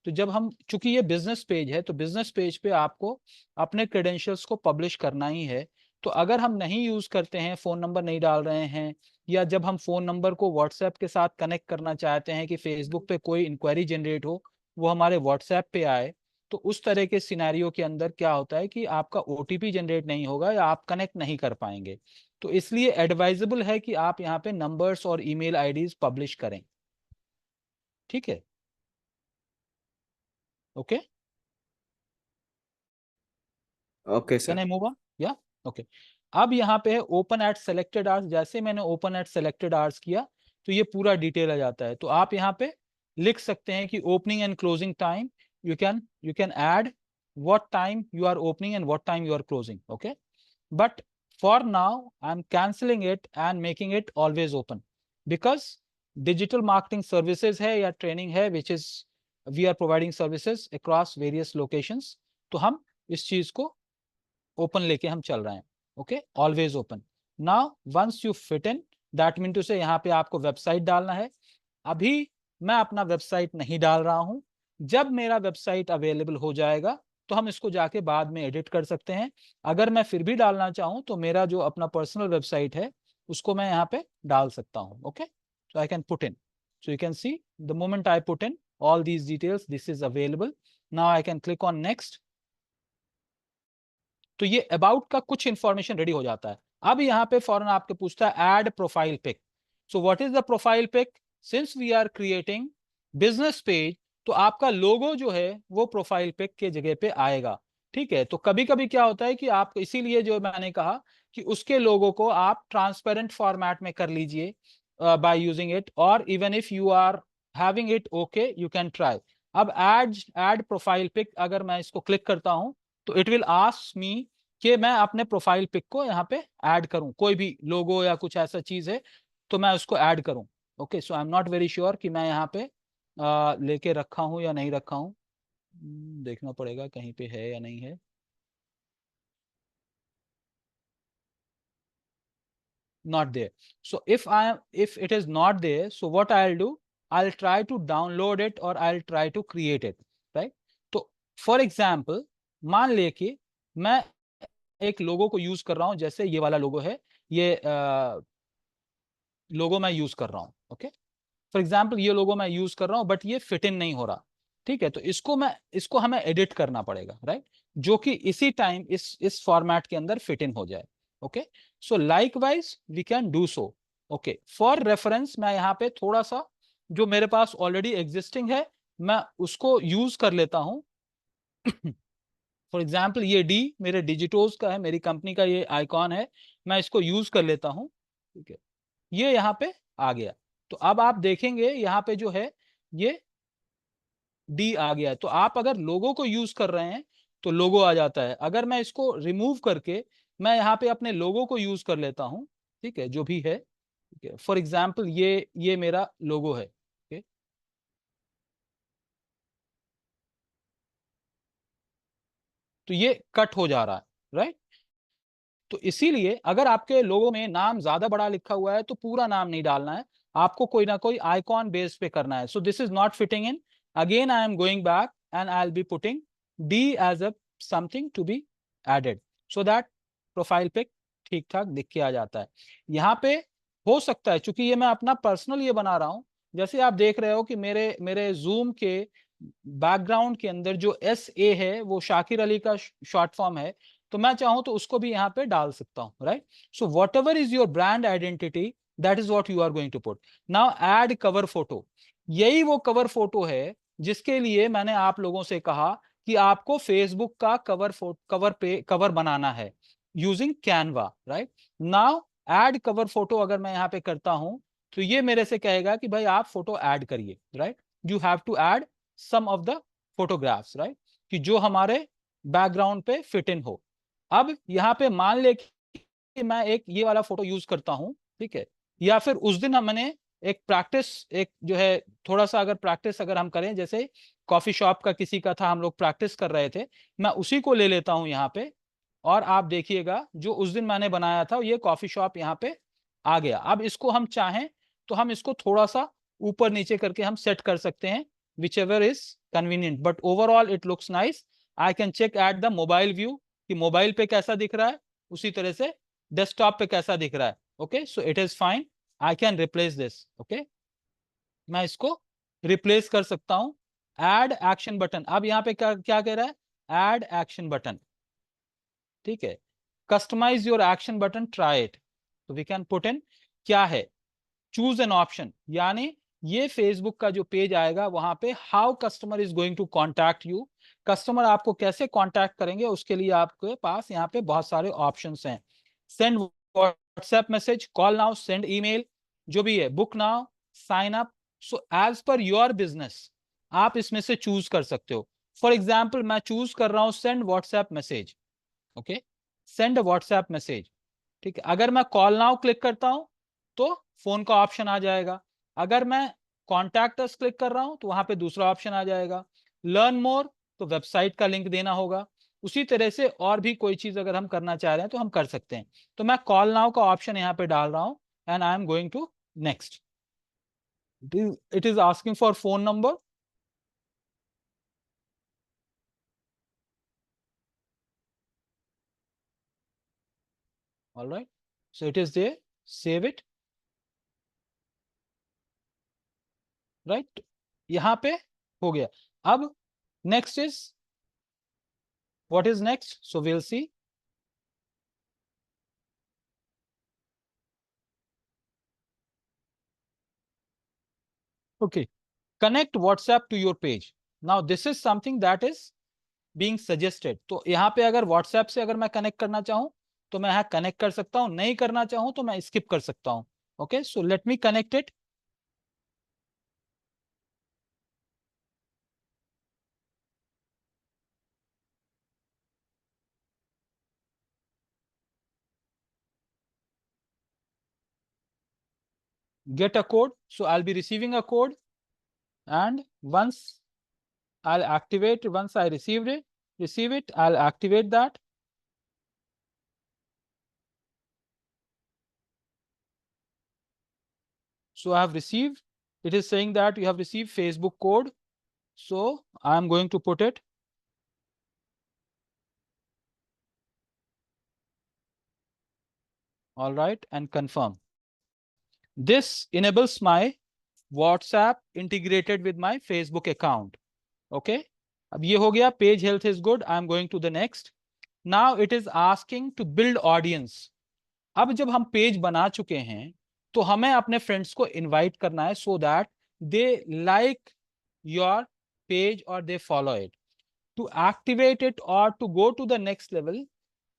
तो जब हम, चूंकि ये बिजनेस पेज है तो बिजनेस पेज पे आपको अपने क्रेडेंशियल्स को पब्लिश करना ही है। तो अगर हम नहीं यूज करते हैं, फोन नंबर नहीं डाल रहे हैं, या जब हम फोन नंबर को व्हाट्सएप के साथ कनेक्ट करना चाहते हैं कि फेसबुक पे कोई इंक्वायरी जनरेट हो, वो हमारे व्हाट्सएप पे आए, तो उस तरह के सिनेरियो के अंदर क्या होता है कि आपका ओटीपी जनरेट नहीं होगा या आप कनेक्ट नहीं कर पाएंगे। तो इसलिए एडवाइजेबल है कि आप यहाँ पे नंबर्स और ईमेल आईडीज पब्लिश करें। ठीक है, okay, okay can sir. I move on? या ओके, अब यहाँ पे है ओपन एट सेलेक्टेड आवर्स। जैसे मैंने ओपन एट सेलेक्टेड आवर्स किया तो ये पूरा डिटेल आ जाता है। तो आप यहाँ पे लिख सकते हैं कि opening and closing time, you can add what time you are opening and what time you are closing. Okay, but for now I'm canceling it and making it always open, because digital marketing services है या training है which is we are providing services across various locations, तो हम इस चीज को open लेके हम चल रहे हैं। Okay, always open. Now once you fit in, that mean to say यहाँ पे आपको वेबसाइट डालना है। अभी मैं अपना वेबसाइट नहीं डाल रहा हूं, जब मेरा वेबसाइट अवेलेबल हो जाएगा तो हम इसको जाके बाद में एडिट कर सकते हैं। अगर मैं फिर भी डालना चाहूँ तो मेरा जो अपना पर्सनल वेबसाइट है उसको मैं यहाँ पे डाल सकता हूँ। Okay, so I can put in, so you can see the moment I put in all these details, this is available. Now I can click on next. तो ये अबाउट का कुछ इंफॉर्मेशन रेडी हो जाता है। अब यहाँ पे फौरन आपके पूछता है add profile pic. So what is the profile pic? Since we are creating business page, तो आपका लोगो जो है वो प्रोफाइल पिक के जगह पे आएगा। ठीक है, तो कभी कभी क्या होता है कि आप, इसीलिए जो मैंने कहा कि उसके लोगो को आप ट्रांसपेरेंट फॉर्मेट में कर लीजिए बाय यूजिंग इट, और even if you are having it okay you can try. अब ऐड प्रोफाइल पिक अगर मैं इसको क्लिक करता हूं तो इट विल आस्क मी कि मैं अपने प्रोफाइल पिक को यहाँ पे ऐड करूं, कोई भी लोगो या कुछ ऐसा चीज है तो मैं उसको ऐड करूं। Okay, so I am not very sure कि मैं यहाँ पे लेके रखा हूं या नहीं रखा हूं, देखना पड़ेगा कहीं पे है या नहीं है। Not there. So if it is not there, so what I'll do, I'll try to download it or I'll try to create it, right? तो for example, मान ले कि मैं एक लोगो को यूज कर रहा हूं, जैसे ये वाला लोगो है, ये लोगो मैं यूज कर रहा हूं। ओके, फॉर एग्जाम्पल ये लोगो मैं यूज कर रहा हूं बट ये फिट इन नहीं हो रहा। ठीक है, तो इसको हमें एडिट करना पड़ेगा, राइट, जो कि इसी टाइम इस फॉर्मेट के अंदर फिट इन हो जाए। Okay, so likewise we can do so. Okay, for reference मैं यहाँ पे थोड़ा सा जो मेरे पास ऑलरेडी एग्जिस्टिंग है मैं उसको यूज कर लेता हूँ। फॉर एग्जाम्पल ये डी मेरे डिजिटोज का है, मेरी कंपनी का ये आइकॉन है, मैं इसको यूज कर लेता हूँ। ठीक है, ये यहाँ पे आ गया। तो अब आप देखेंगे यहाँ पे जो है ये डी आ गया है। तो आप अगर लोगो को यूज कर रहे हैं तो लोगो आ जाता है। अगर मैं इसको रिमूव करके मैं यहाँ पे अपने लोगो को यूज कर लेता हूँ, ठीक है, जो भी है, ठीक है, फॉर एग्जाम्पल ये मेरा लोगो है। okay? तो ये कट हो जा रहा है, राइट। तो इसीलिए अगर आपके लोगो में नाम ज्यादा बड़ा लिखा हुआ है तो पूरा नाम नहीं डालना है, आपको कोई ना कोई आइकॉन बेस पे करना है। So this is not fitting in, again I am going back and I will be putting D as a something to be added so that profile pic ठीक ठाक दिख के आ जाता है। यहाँ पे हो सकता है, चूंकि ये मैं अपना पर्सनल ये बना रहा हूँ, जैसे आप देख रहे हो कि मेरे जूम के बैकग्राउंड के अंदर जो SA है वो शाकिर अली का शॉर्ट फॉर्म है, तो मैं चाहूं तो उसको भी यहाँ पे डाल सकता हूँ, right. So whatever is your brand identity that is what you are going to put. Now add cover photo, यही वो कवर फोटो है जिसके लिए मैंने आप लोगों से कहा कि आपको फेसबुक का कवर बनाना है using Canva, right. Now add cover photo अगर मैं यहाँ पे करता हूं तो ये मेरे से कहेगा कि भाई आप फोटो ऐड करिए, right. You have to add some of the photographs, right, कि जो हमारे बैकग्राउंड पे फिट इन हो। अब यहाँ पे मान ले कि मैं एक ये वाला फोटो यूज करता हूँ, ठीक है, या फिर उस दिन मैंने एक जो है थोड़ा सा अगर प्रैक्टिस अगर हम करें, जैसे कॉफी शॉप का किसी का था, हम लोग प्रैक्टिस कर रहे थे, मैं उसी को ले लेता हूँ यहाँ पे, और आप देखिएगा जो उस दिन मैंने बनाया था ये कॉफी शॉप यहाँ पे आ गया। अब इसको हम चाहें तो हम इसको थोड़ा सा ऊपर नीचे करके हम सेट कर सकते हैं, whichever is convenient, but overall it looks nice. I can check at the mobile view कि मोबाइल पे कैसा दिख रहा है, उसी तरह से डेस्कटॉप पे कैसा दिख रहा है। Okay, so it is fine, I can replace this. Okay, मैं इसको रिप्लेस कर सकता हूं। एड एक्शन बटन, अब यहाँ पे क्या कह रहा है, एड एक्शन बटन, ठीक है, customise your action button, try it. तो वी कैन पुट इन क्या है, चूज एन ऑप्शन, यानी ये फेसबुक का जो पेज आएगा वहां पे how customer is going to contact you, customer आपको कैसे कॉन्टैक्ट करेंगे उसके लिए आपके पास यहाँ पे बहुत सारे ऑप्शंस हैं। Send WhatsApp message, call now, send email, जो भी है, book now, sign up. So as per your business आप इसमें से चूज कर सकते हो। फॉर एग्जाम्पल मैं चूज कर रहा हूं send WhatsApp message. Okay, send WhatsApp message, ठीक है। अगर मैं कॉल नाउ क्लिक करता हूं तो फोन का ऑप्शन आ जाएगा, अगर मैं कॉन्टैक्ट अस क्लिक कर रहा हूं तो वहां पे दूसरा ऑप्शन आ जाएगा, लर्न मोर तो वेबसाइट का लिंक देना होगा। उसी तरह से और भी कोई चीज अगर हम करना चाह रहे हैं तो हम कर सकते हैं। तो मैं कॉल नाउ का ऑप्शन यहाँ पे डाल रहा हूं and I am going to next. It is asking for phone number, All right, so it is there. Save it. Right, यहाँ पे हो गया. अब next is, what is next? So we'll see. Okay, connect WhatsApp to your page. Now this is something that is being suggested. तो यहाँ पे अगर WhatsApp से अगर मैं कनेक्ट करना चाहूँ तो मैं यहाँ कनेक्ट कर सकता हूँ, नहीं करना चाहूँ तो मैं स्किप कर सकता हूँ. Okay, so let me connect it. Get a code. So I'll be receiving a code, and once I'll activate, once I receive it, I'll activate that. So I have received, it is saying that you have received Facebook code. So I'm going to put it. All right, and confirm. This enables my WhatsApp integrated with my Facebook account. Okay, अब ये हो गया, page health is good. I'm going to the next. Now it is asking to build audience. अब जब हम page बना चुके हैं तो हमें अपने फ्रेंड्स को इनवाइट करना है, so that they like your page or they follow it. To activate it or to go to the next level,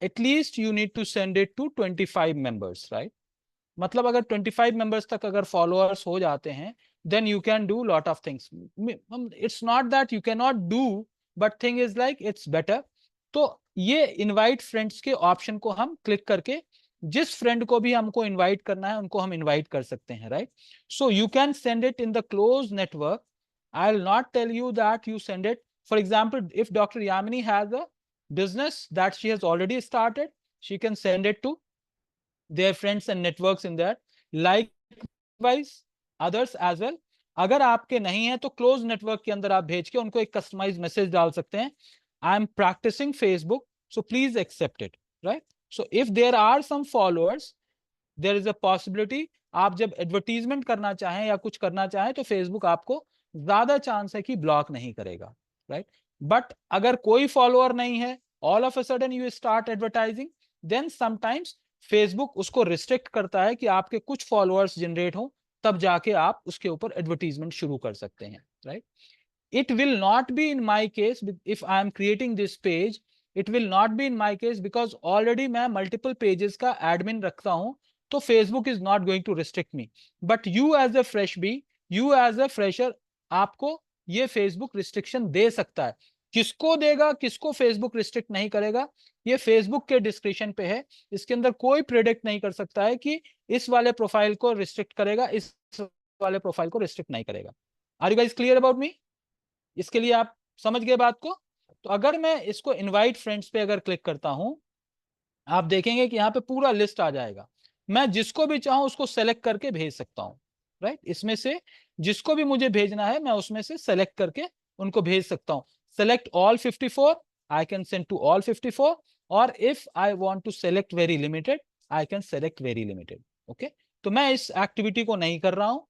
at least you need to send it to 25 members, right? मतलब अगर 25 members तक अगर followers हो जाते हैं, then you can do lot of things. It's not that you cannot do, but thing is like it's better. तो ये invite friends के option को हम click करके जिस friend को भी हमको invite करना है उनको हम invite कर सकते हैं, right? So you can send it in the closed network. I'll not tell you that you send it. For example, if Dr. Yamini has a business that she has already started, she can send it to their friends and networks in there. Likewise, others as well. अगर आपके नहीं है तो close network के अंदर आप भेज के उनको एक कस्टमाइज मैसेज डाल सकते हैं. I am practising Facebook, so please accept it, right? So if there are some followers, there is a possibility आप जब एडवर्टीजमेंट करना चाहें या कुछ करना चाहें तो फेसबुक आपको ज्यादा चांस है कि ब्लॉक नहीं करेगा, राइट? बट अगर कोई फॉलोअर नहीं है, all of a sudden you start advertising, then sometimes Facebook उसको रिस्ट्रिक्ट करता है कि आपके कुछ फॉलोअर्स जनरेट हो, तब जाके आप उसके ऊपर एडवर्टीजमेंट शुरू कर सकते हैं, right? It will not be in my case if I am creating this page. It will not be in my case because already मैं multiple pages का admin रखता हूं, तो Facebook is not going to restrict me. But you as a fresh bee, you as a fresher, आपको ये Facebook restriction दे सकता है. किसको देगा, किसको Facebook restrict नहीं करेगा, ये Facebook के डिस्क्रिप्शन पे है. इसके अंदर कोई प्रेडिक्ट नहीं कर सकता है कि इस वाले प्रोफाइल को रिस्ट्रिक्ट करेगा, इस वाले प्रोफाइल को रिस्ट्रिक्ट नहीं करेगा. Are you guys clear about me? इसके लिए आप समझ गए बात को? तो अगर मैं इसको इनवाइट फ्रेंड्स पे अगर क्लिक करता हूं, आप देखेंगे कि यहाँ पे पूरा लिस्ट आ जाएगा. मैं जिसको भी चाहूं उसको सेलेक्ट करके भेज सकता हूं, राइट? इसमें से जिसको भी मुझे भेजना है मैं उसमें से सेलेक्ट करके उनको भेज सकता हूं. Select all 54, I can send to all 54, और if I want to select very limited, I can select very limited. Okay, तो मैं इस एक्टिविटी को नहीं कर रहा हूं,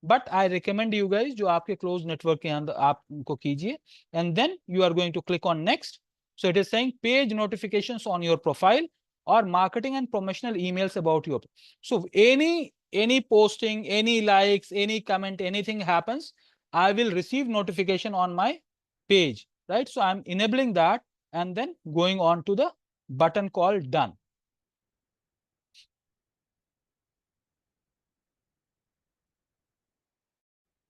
but I recommend you guys जो आपके क्लोज नेटवर्क के अंदर आप उनको कीजिए, and then you are going to click on next. So it is saying page notifications on your profile or marketing and promotional emails about you. So any posting, any likes, any comment, anything happens, I will receive notification on my page, right? So I'm enabling that and then going on to the button called done.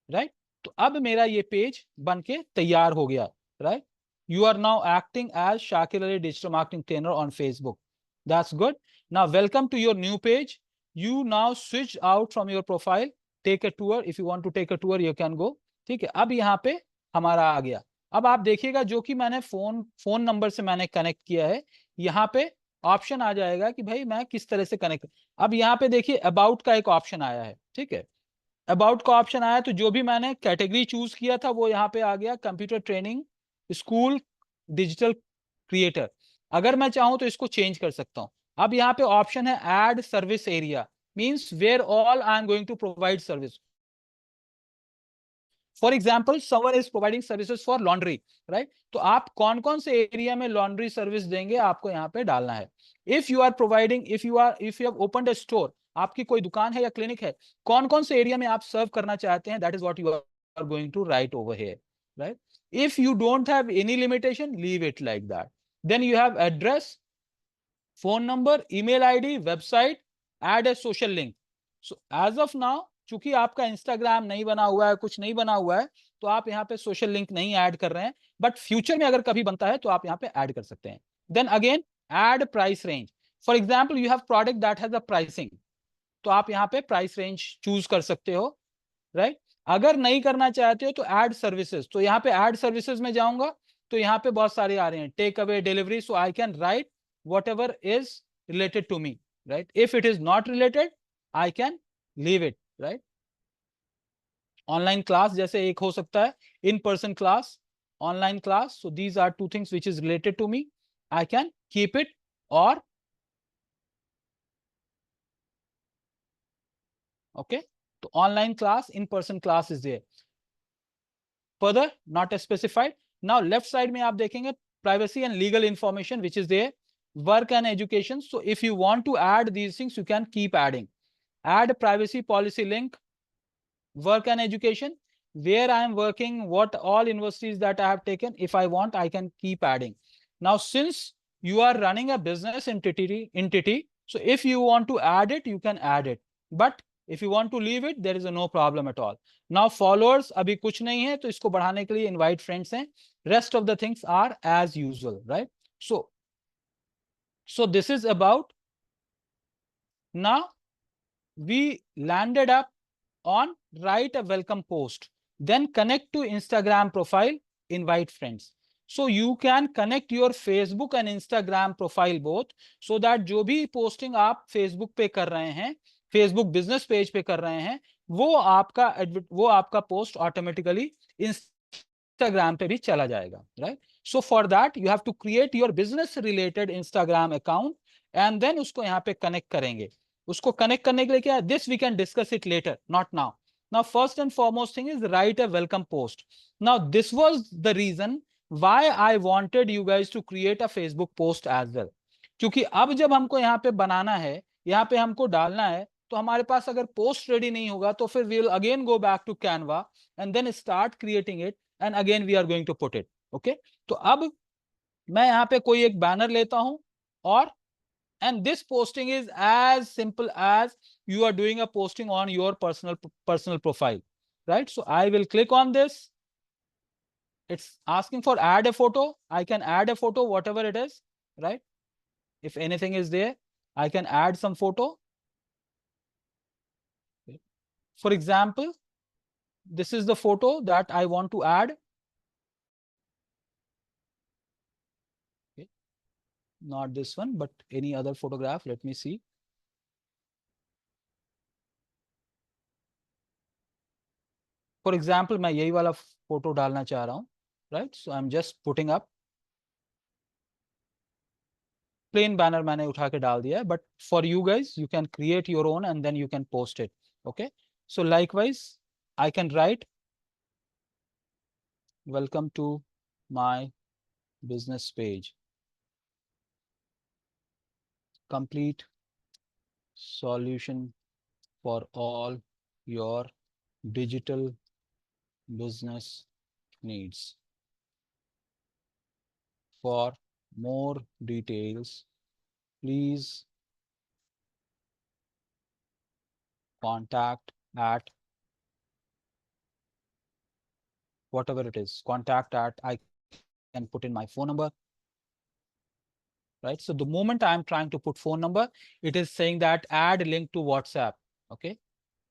Right? तो अब मेरा ये page बन के तैयार हो गया, right? You are now acting as Shakir Ali Digital Marketing Trainer on Facebook. That's good. Now welcome to your new page. You now switch out from your profile. Take a tour. If you want to take a tour, you can go. ठीक है, अब यहाँ पे हमारा आ गया. अब आप देखिएगा जो कि मैंने फोन नंबर से मैंने कनेक्ट किया है, यहाँ पे ऑप्शन आ जाएगा कि भाई मैं किस तरह से कनेक्ट. अब यहाँ पे देखिए अबाउट का एक ऑप्शन आया है, ठीक है? अबाउट का ऑप्शन आया तो जो भी मैंने कैटेगरी चूज किया था वो यहाँ पे आ गया, computer training school digital creator. अगर मैं चाहूं तो इसको चेंज कर सकता हूं. अब यहाँ पे ऑप्शन है add service area, means where all I am going to provide service. For example someone is providing services for laundry, right? तो आप कौन कौन से एरिया में लॉन्ड्री सर्विस देंगे आपको यहाँ पे डालना है. If you are providing, if you have opened a store, आपकी कोई दुकान है या क्लिनिक है, कौन कौन से एरिया में आप सर्व करना चाहते हैं, that is what you are going to write over here, right? If you don't have any limitation, leave it like that. Then you have address, phone number, email ID, website, add a social link. So as of now, चूंकि आपका Instagram नहीं बना हुआ है, कुछ नहीं बना हुआ है, तो आप यहाँ पे सोशल लिंक नहीं ऐड कर रहे हैं, बट फ्यूचर में अगर कभी बनता है तो आप यहाँ पे ऐड कर सकते हैं. Then again add price range. For example you have product that has a pricing, तो आप यहाँ पे प्राइस रेंज चूज कर सकते हो, राइट? अगर नहीं करना चाहते हो तो ऐड सर्विसेज. तो यहाँ पे ऐड सर्विसेज में जाऊंगा तो यहाँ पे बहुत सारे आ रहे हैं, take away, delivery. So I can write whatever is related to me, right? If it is not related I can leave it, right? Online class जैसे एक हो सकता है, in person class, online class. So these are two things which is related to me, I can keep it. और okay, तो online class, in-person class is there. Further, not specified. Now left side में आप देखेंगे privacy and legal information which is there, work and education. So if you want to add these things, you can keep adding. Add privacy policy link, work and education, where I am working, what all universities that I have taken. If I want, I can keep adding. Now since you are running a business entity, so if you want to add it, you can add it. But if you want to leave it, there is no problem at all. Now followers अभी कुछ नहीं है, तो इसको बढ़ाने के लिए invite friends हैं. Rest of the things are as usual, right? So this is about. Now we landed up on write a welcome post, then connect to Instagram profile, invite friends. So you can connect your Facebook and Instagram profile both, so that जो भी posting आप Facebook पे कर रहे हैं, Facebook business page पे कर रहे हैं, वो आपका पोस्ट ऑटोमेटिकली इंस्टाग्राम पे भी चला जाएगा, right? So for that you have to create your business related Instagram account and then उसको यहाँ पे कनेक्ट करेंगे. उसको कनेक्ट करने के लिए क्या है, this we can discuss it later, not now. Now first and foremost thing is write a welcome post. Now this was the reason why I wanted you guys to create a Facebook post as well. क्योंकि अब जब हमको यहाँ पे बनाना है, यहाँ पे हमको डालना है, तो हमारे पास अगर पोस्ट रेडी नहीं होगा तो फिर we will again go back to Canva and then start creating it and again we are going to put it. Okay, तो अब मैं यहाँ पे कोई एक बैनर लेता हूं और and this posting is as simple as you are doing a posting on your personal profile, right? So I will click on this. It's asking for add a photo. I can add a photo, whatever it is, right? If anything is there, I can add some photo. For example, this is the photo that I want to add. Okay. Not this one, but any other photograph. Let me see. For example, मैं यही वाला photo डालना चाह रहा हूँ, right? So I'm just putting up. Plain banner मैंने उठा के डाल दिया है, but for you guys, you can create your own and then you can post it. Okay. So likewise, I can write, welcome to my business page. Complete solution for all your digital business needs. For more details, please contact at whatever it is. Contact at, I can put in my phone number, right? So the moment I'm trying to put phone number, it is saying that add link to WhatsApp. Okay,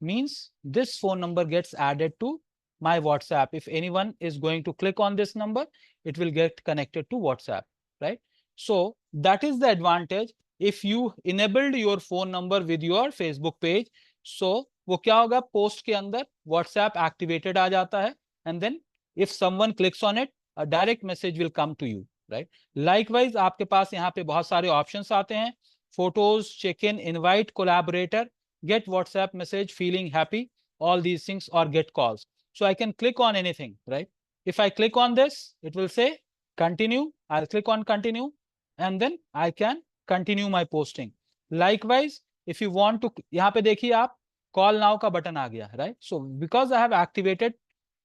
means this phone number gets added to my WhatsApp. If anyone is going to click on this number, it will get connected to WhatsApp, right? So that is the advantage if you enabled your phone number with your Facebook page. So वो क्या होगा, post के अंदर WhatsApp activated आ जाता है, and then if someone clicks on it, a direct message will come to you, right? Likewise, आपके पास यहाँ पे बहुत सारे options आते हैं. photos, check-in, invite collaborator, get WhatsApp message, feeling happy, all these things, or get calls. So I can click on anything, right? If I click on this, it will say continue. I'll click on continue, and then I can continue my posting. Likewise, if you want to, यहाँ पे देखिए आप call now का button आ गया, right? So because I have activated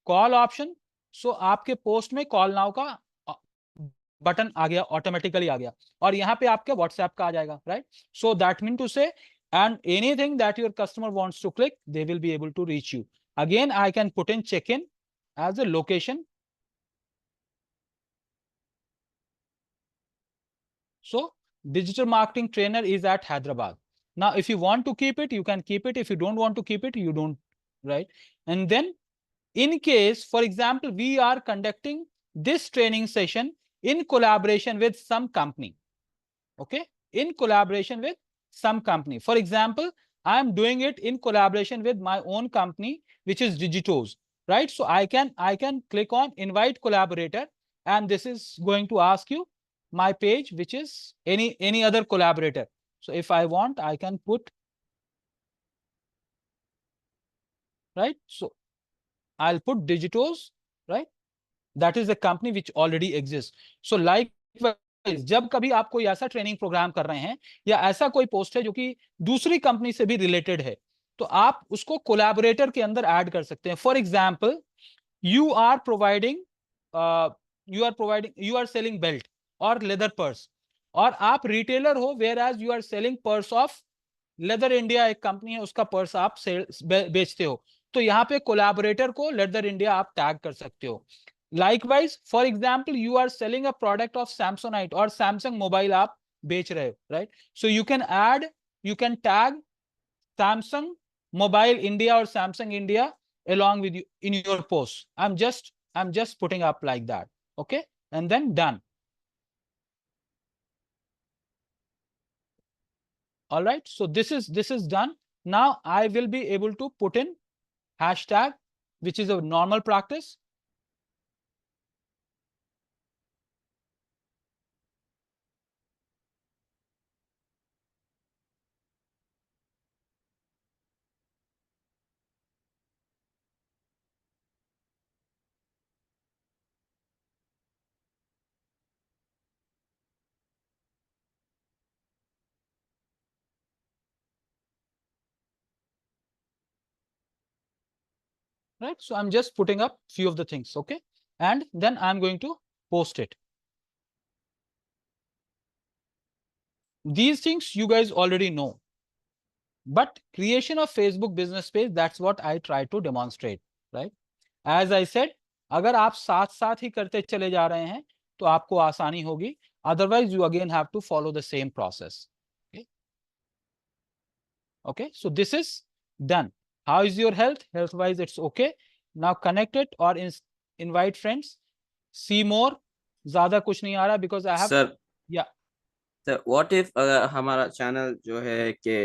call option, so आपके post में call now का button आ गया, ऑटोमेटिकली आ गया, और यहाँ पे आपके व्हाट्सएप का आ जाएगा, right? So that mean to say, and anything that your customer wants to click, they will be able to reach you. Again, I can put in check-in as a location. So digital marketing trainer is at Hyderabad. Now, if you want to keep it, you can keep it. If you don't want to keep it, you don't, right? And then in case, for example, we are conducting this training session in collaboration with some company, okay? In collaboration with some company. For example, I am doing it in collaboration with my own company, which is Digitos, right? So I can click on invite collaborator, and this is going to ask you my page, which is any other collaborator. So if I want, I can put, right? So I'll put Digitos, right? That is a company which already exists. So likewise, जब कभी आप कोई ऐसा training programme कर रहे हैं या ऐसा कोई पोस्ट है जो कि दूसरी कंपनी से भी रिलेटेड है, तो आप उसको कोलैबोरेटर के अंदर ऐड कर सकते हैं. For example, you are selling belt और लेदर पर्स, और आप रिटेलर हो, whereas you are selling purse of Leather India, एक कंपनी है, उसका पर्स आप बेचते हो, तो यहाँ पे कोलैबोरेटर को लेदर इंडिया आप टैग कर सकते हो. Likewise, for example, you are selling a product of Samsonite और Samsung मोबाइल आप बेच रहे हो, right? So you can tag Samsung Mobile India or Samsung India along with you in your post. I'm just putting up like that, okay? And then done. All right. So this is done. Now I will be able to put in hashtag, which is a normal practice. Right, so I'm just putting up few of the things, okay, and then I'm going to post it. These things you guys already know, but creation of Facebook business page, that's what I try to demonstrate, right? As I said, अगर आप साथ ही करते चले जा रहे हैं तो आपको आसानी होगी, otherwise you again have to follow the same process. Okay, so this is done. How is your health? Health wise, it's okay. Now connect it or invite friends. See more. ज़्यादा कुछ नहीं आ रहा because I have. Sir. Yeah. Sir, what if हमारा channel जो है कि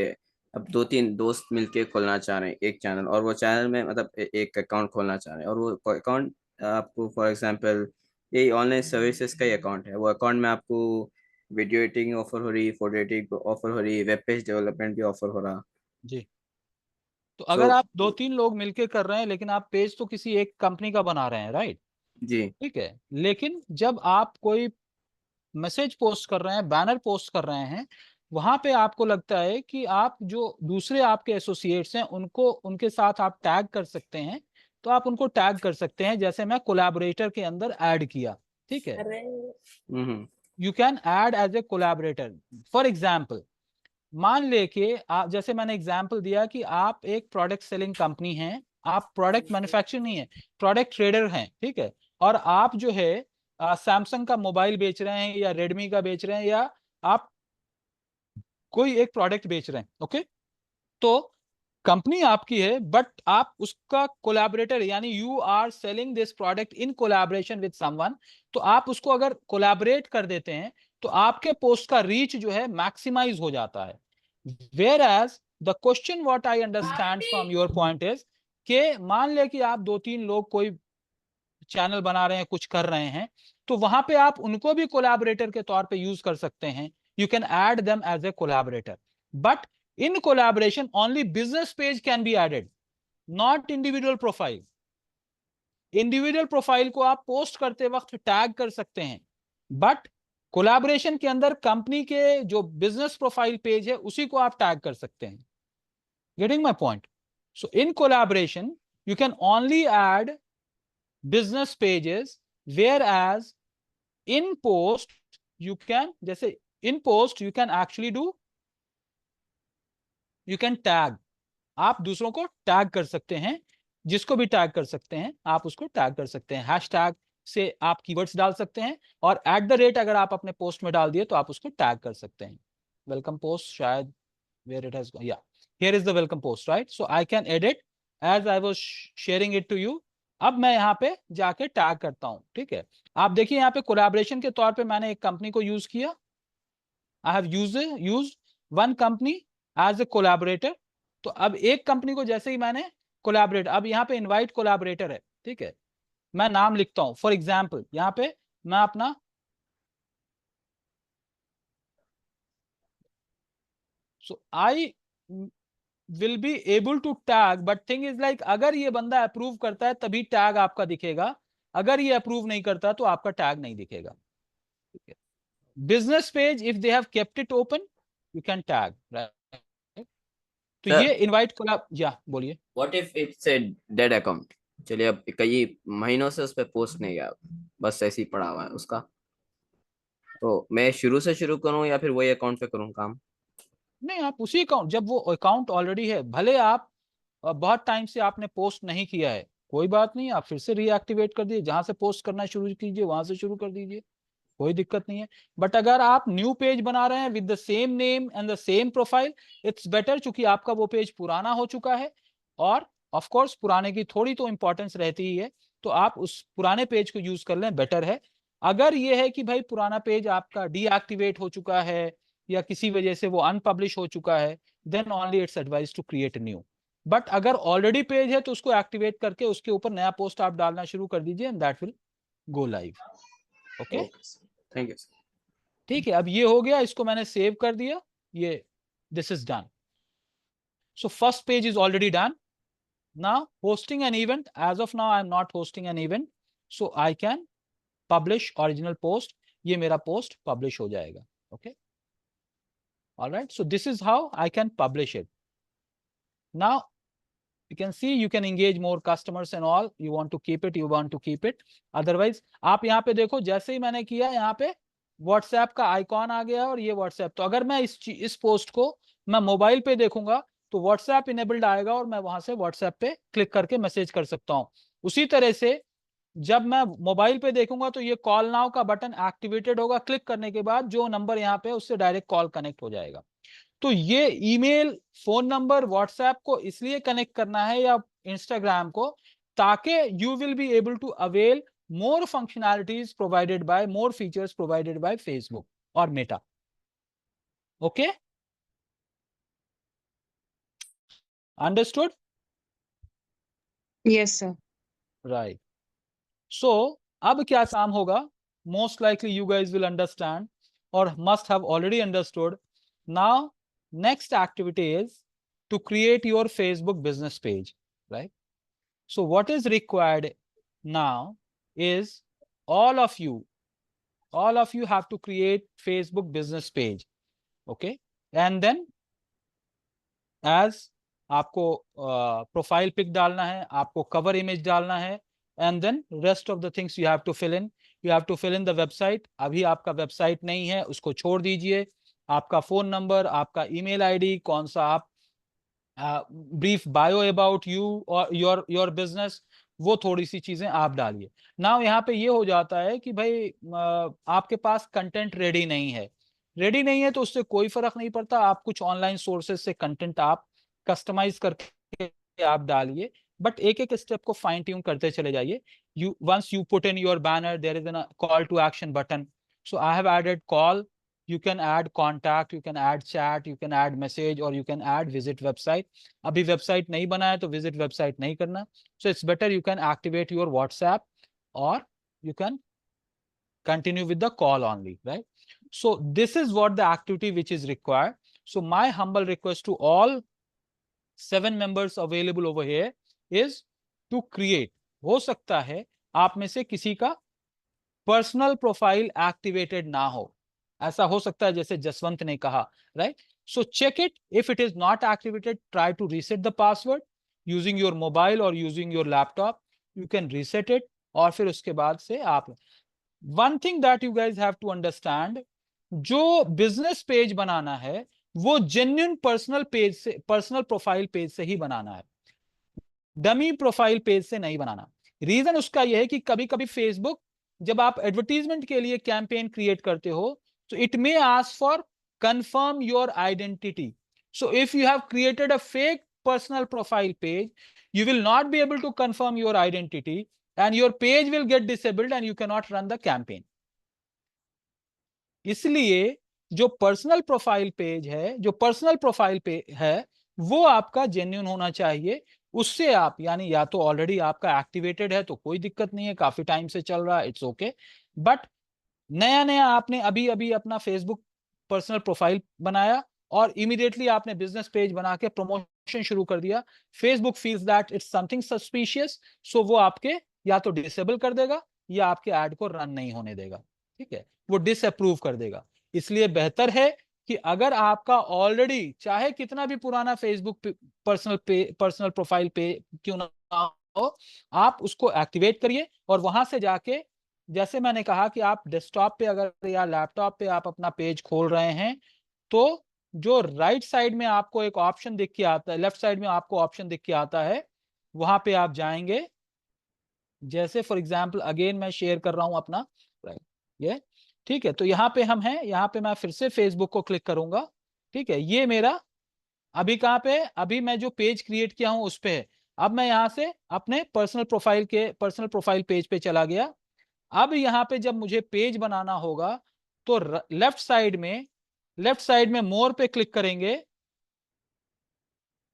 अब 2-3 दोस्त मिलके खोलना चाह रहे हैं एक चैनल, और वो चैनल में मतलब एक अकाउंट खोलना चाह रहे हैं, और वो अकाउंट आपको फॉर एग्जांपल ये ऑनलाइन सर्विसेज का ही अकाउंट है, वो अकाउंट में आपको वीडियो एडिटिंग ऑफर हो रही, फोटो एडिटिंग ऑफर हो रही, वेब पेज डेवलपमेंट भी ऑफर हो रहा जी. तो अगर आप 2-3 लोग मिलके कर रहे हैं, लेकिन आप पेज तो किसी एक कंपनी का बना रहे हैं, राइट? जी, ठीक है. लेकिन जब आप कोई मैसेज पोस्ट कर रहे हैं, बैनर पोस्ट कर रहे हैं, वहां पे आपको लगता है कि आप जो दूसरे आपके एसोसिएट्स हैं उनको उनके साथ आप टैग कर सकते हैं, तो आप उनको टैग कर सकते हैं, जैसे मैं कोलैबोरेटर के अंदर ऐड किया. ठीक है, you can add as a collaborator. For example, मान ले कि आप, जैसे मैंने एग्जाम्पल दिया कि आप एक प्रोडक्ट सेलिंग कंपनी हैं, आप प्रोडक्ट मैन्युफैक्चर नहीं है, प्रोडक्ट ट्रेडर हैं, ठीक है, और आप जो है सैमसंग का मोबाइल बेच रहे हैं या रेडमी का बेच रहे हैं या आप कोई एक प्रोडक्ट बेच रहे हैं, ओके, तो कंपनी आपकी है बट आप उसका कोलैबोरेटर, यानी you are selling this product in collaboration with someone, तो आप उसको अगर कोलैबोरेट कर देते हैं तो आपके पोस्ट का रीच जो है मैक्सिमाइज हो जाता है. Whereas the question what I understand from your point is कि मान ले कि आप 2-3 लोग कोई चैनल बना रहे हैं, कुछ कर रहे हैं, तो वहां पे आप उनको भी कोलैबोरेटर के तौर पे यूज कर सकते हैं. you can add them as a collaborator. But in collaboration, only business page can be added, not individual profile. Individual profile को आप पोस्ट करते वक्त टैग कर सकते हैं, बट कोलैबोरेशन के अंदर कंपनी के जो बिजनेस प्रोफाइल पेज है उसी को आप टैग कर सकते हैं. Getting my point? So in collaboration you can only add business pages, whereas in post you can, जैसे in post you can actually do, you can tag, आप दूसरों को टैग कर सकते हैं, जिसको भी टैग कर सकते हैं आप उसको टैग कर सकते हैं. हैशटैग से आप कीवर्ड्स डाल सकते हैं, और @ अगर आप अपने पोस्ट में डाल दिए तो आप उसको टैग कर सकते हैं. वेलकम पोस्ट, शायद where it has gone, yeah, here is the welcome post, right? So I can edit as I was sharing it to you. अब मैं यहाँ पे जाके टैग करता हूँ. ठीक है, आप देखिए यहाँ पे कोलैबोरेशन के तौर पे मैंने एक कंपनी को यूज किया. I have used one company as a collaborator. तो अब एक कंपनी को जैसे ही मैंने कोलैबोरेट, अब यहाँ पे इनवाइट कोलैबोरेटर है. ठीक है, मैं नाम लिखता हूं. फॉर एग्जांपल यहाँ पे मैं अपना so I will be able to tag, but thing is like अगर ये बंदा अप्रूव करता है तभी टैग आपका दिखेगा, अगर ये अप्रूव नहीं करता तो आपका टैग नहीं दिखेगा. ठीक है, business page if they have kept it open you can tag, right? तो Sir, ये इनवाइट कोलैब, या बोलिए. What if it's a dead account? चलिए, अब कई महीनों से उस पर पोस्ट नहीं गया, बस ऐसे ही पड़ा हुआ है उसका, तो मैं शुरू से शुरू करूं या फिर वही अकाउंट पे करूं काम? नहीं, आप उसी अकाउंट, जब वो अकाउंट ऑलरेडी है, भले आप बहुत टाइम से आपने पोस्ट नहीं किया है, कोई बात नहीं, आप फिर से रीएक्टिवेट कर दीजिए, जहां से पोस्ट करना शुरू कीजिए वहां से शुरू कर दीजिए, कोई दिक्कत नहीं है. बट अगर आप न्यू पेज बना रहे हैं with the same name and the same profile, it's better, चूंकि आपका वो पेज पुराना हो चुका है, और ऑफ कोर्स पुराने की थोड़ी तो इंपॉर्टेंस रहती ही है, तो आप उस पुराने पेज को यूज कर लें, बेटर है. अगर ये है कि भाई पुराना पेज आपका डीएक्टिवेट हो चुका है या किसी वजह से वो अनपब्लिश हो चुका है, then only it's advise to create new. But अगर ऑलरेडी पेज है तो उसको एक्टिवेट करके उसके ऊपर नया पोस्ट आप डालना शुरू कर दीजिए, and that will go live. Okay, thank you. ठीक है, अब ये हो गया, इसको मैंने सेव कर दिया, ये this is done. So first page is already done. Now hosting an event, as of now I am not hosting an event, so I can publish original post. ये मेरा पोस्ट पब्लिश हो जाएगा. Okay, all right, so this is how I can publish it. Now you can see you can engage more customers and all. You want to keep it, you want to keep it, otherwise आप यहाँ पे देखो, जैसे ही मैंने किया यहाँ पे WhatsApp का आइकॉन आ गया, और ये WhatsApp, तो अगर मैं इस पोस्ट को मैं मोबाइल पे देखूंगा तो WhatsApp इनेबल्ड आएगा, और मैं वहां से WhatsApp पे क्लिक करके मैसेज कर सकता हूँ. उसी तरह से जब मैं मोबाइल पे देखूंगा तो ये कॉल नाउ का बटन एक्टिवेटेड होगा, क्लिक करने के बाद जो नंबर यहाँ पे उससे डायरेक्ट कॉल कनेक्ट हो जाएगा. तो ये ईमेल, फोन नंबर, व्हाट्सएप को इसलिए कनेक्ट करना है या इंस्टाग्राम को, ताकि you will be able to avail more functionalities provided by, more features provided by Facebook और Meta. Okay, understood? Yes, sir. Right. So अब क्या काम होगा, most likely you guys will understand और must have already understood. Now next activity is to create your Facebook business page, right? So what is required now is all of you have to create Facebook business page. Okay, and then as आपको profile pic डालना है, आपको cover image डालना है, and then rest of the things you have to fill in. You have to fill in the website. अभी आपका website नहीं है, उसको छोड़ दीजिए. आपका फोन नंबर, आपका ईमेल आईडी, कौन सा आप ब्रीफ बायो अबाउट यू और योर बिजनेस, वो थोड़ी सी चीजें आप डालिए. नाउ यहाँ पे ये हो जाता है कि भाई आपके पास कंटेंट रेडी नहीं है, तो उससे कोई फर्क नहीं पड़ता, आप कुछ ऑनलाइन सोर्सेज से कंटेंट आप कस्टमाइज करके आप डालिए, बट एक एक स्टेप को फाइन ट्यून करते चले जाइए. Once you put in your banner, there is a call to action button. So I have added call. You can add contact, you can add chat, you can add message, or you can add visit website. अभी website नहीं बना है तो visit website नहीं करना. So it's better you can activate your WhatsApp, or you can continue with the call only, right? So this is what the activity which is required. So my humble request to all 7 members available over here is to create. हो सकता है आप में से किसी का personal profile activated ना हो, ऐसा हो सकता है जैसे जसवंत ने कहा, right? So check it, if it is not activated try to reset the password using your mobile और using your laptop, you can reset it, और फिर उसके बाद से आप, one thing that you guys have to understand, जो business page बनाना है वो जेन्युइन पर्सनल पेज से, पर्सनल प्रोफाइल पेज से ही बनाना है, डमी प्रोफाइल पेज से नहीं बनाना। रीजन उसका यह है कि कभी कभी फेसबुक जब आप एडवर्टीजमेंट के लिए कैंपेन क्रिएट करते हो तो it may ask for confirm your identity. So if you have created a fake personal profile page, you will not be able to confirm your identity and your page will get disabled and you cannot run the campaign. इसलिए जो personal profile page है, जो personal profile पे है, वो आपका genuine होना चाहिए। उससे आप, यानी या तो ऑलरेडी आपका एक्टिवेटेड है तो कोई दिक्कत नहीं है, काफी टाइम से चल रहा है, इट्स ओके। बट नया नया आपने अभी अभी अपना फेसबुक पर्सनल प्रोफाइल बनाया और इमीडिएटली आपने बिजनेस पेज बना के प्रमोशन शुरू कर दिया, Facebook feels that it's something suspicious, so वो आपके या तो डिसेबल कर देगा या आपके ऐड को रन नहीं होने देगा, ठीक है, वो डिसअप्रूव कर देगा। इसलिए बेहतर है कि अगर आपका ऑलरेडी चाहे कितना भी पुराना फेसबुक पर्सनल प्रोफाइल पे क्यों ना हो, आप उसको एक्टिवेट करिए और वहां से जाके, जैसे मैंने कहा कि आप डेस्कटॉप पे अगर या लैपटॉप पे आप अपना पेज खोल रहे हैं तो जो राइट साइड में आपको एक ऑप्शन दिख के आता है, लेफ्ट साइड में आपको ऑप्शन दिख के आता है, वहां पे आप जाएंगे। जैसे फॉर एग्जांपल अगेन मैं शेयर कर रहा हूं अपना, ये ठीक है, तो यहाँ पे हम हैं, यहाँ पे मैं फिर से फेसबुक को क्लिक करूंगा, ठीक है, ये मेरा अभी कहाँ पे, अभी मैं जो पेज क्रिएट किया हूं उस पे है। अब मैं यहाँ से अपने पर्सनल प्रोफाइल पेज पे चला गया। अब यहाँ पे जब मुझे पेज बनाना होगा तो लेफ्ट साइड में मोर पे क्लिक करेंगे।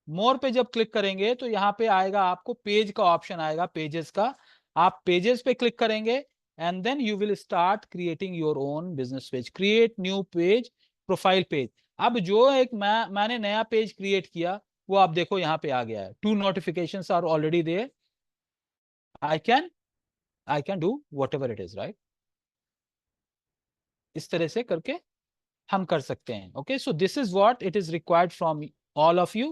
मोर पे जब क्लिक करेंगे तो यहाँ पे आएगा, आपको पेज का ऑप्शन आएगा, पेजेस का। आप पेजेस पे क्लिक करेंगे and then you will start creating your own business page. Create new page, profile page. अब जो एक मैंने नया पेज क्रिएट किया वो आप देखो यहाँ पे आ गया है, 2 notifications are already there. I can do whatever it is, right? इस तरह से करके हम कर सकते हैं। Okay, so this is what it is required from all of you,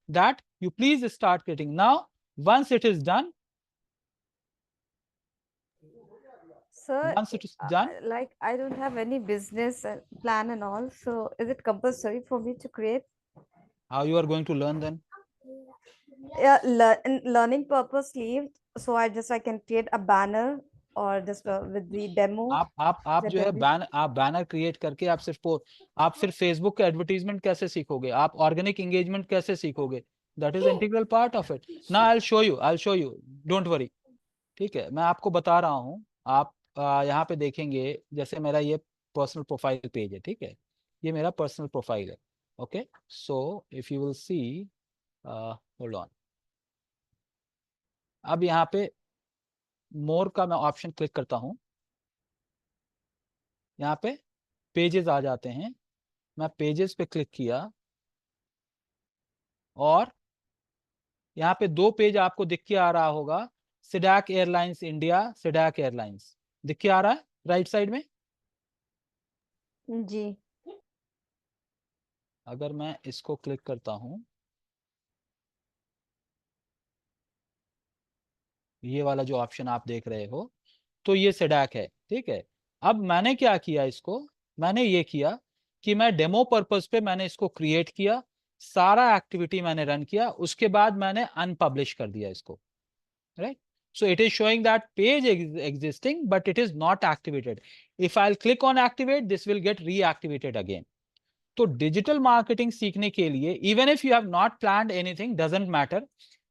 that you please start creating now. Once it is done, Sir, once it is done, like I don't have any business plan and all, so is it compulsory for me to create? how you are going to learn then? Yeah, in learning purpose leave, so I can create a banner or just with the demo. आप जो है banner create करके आप आप फिर Facebook के advertisement कैसे सीखोगे, आप ऑर्गेनिक एंगेजमेंट कैसे सीखोगे, that is integral part of it. ना I will show you, don't worry, ठीक है, मैं आपको बता रहा हूँ। आप यहाँ पे देखेंगे, जैसे मेरा ये पर्सनल प्रोफाइल पेज है, ठीक है, ये मेरा पर्सनल प्रोफाइल है। Okay, so if you will see, hold on, अब यहाँ पे मोर का मैं ऑप्शन क्लिक करता हूं, यहाँ पे पेजेस आ जाते हैं। मैं पेजेस पे क्लिक किया और यहाँ पे 2 पेज आपको दिख के आ रहा होगा, सिडैक एयरलाइंस इंडिया, सिडैक एयरलाइंस दिख के आ रहा है राइट साइड में जी। अगर मैं इसको क्लिक करता हूं, ये वाला जो ऑप्शन आप देख रहे हो, तो ये सिडैक है, ठीक है। अब मैंने क्या किया, इसको मैंने ये किया कि मैं डेमो पर्पस पे मैंने इसको क्रिएट किया, सारा एक्टिविटी मैंने रन किया, उसके बाद मैंने अनपब्लिश कर दिया इसको, right. So it is showing that page is existing, but it is not activated. If I'll click on activate, this will get reactivated again. तो डिजिटल मार्केटिंग सीखने के लिए, even if you have not planned anything, doesn't matter,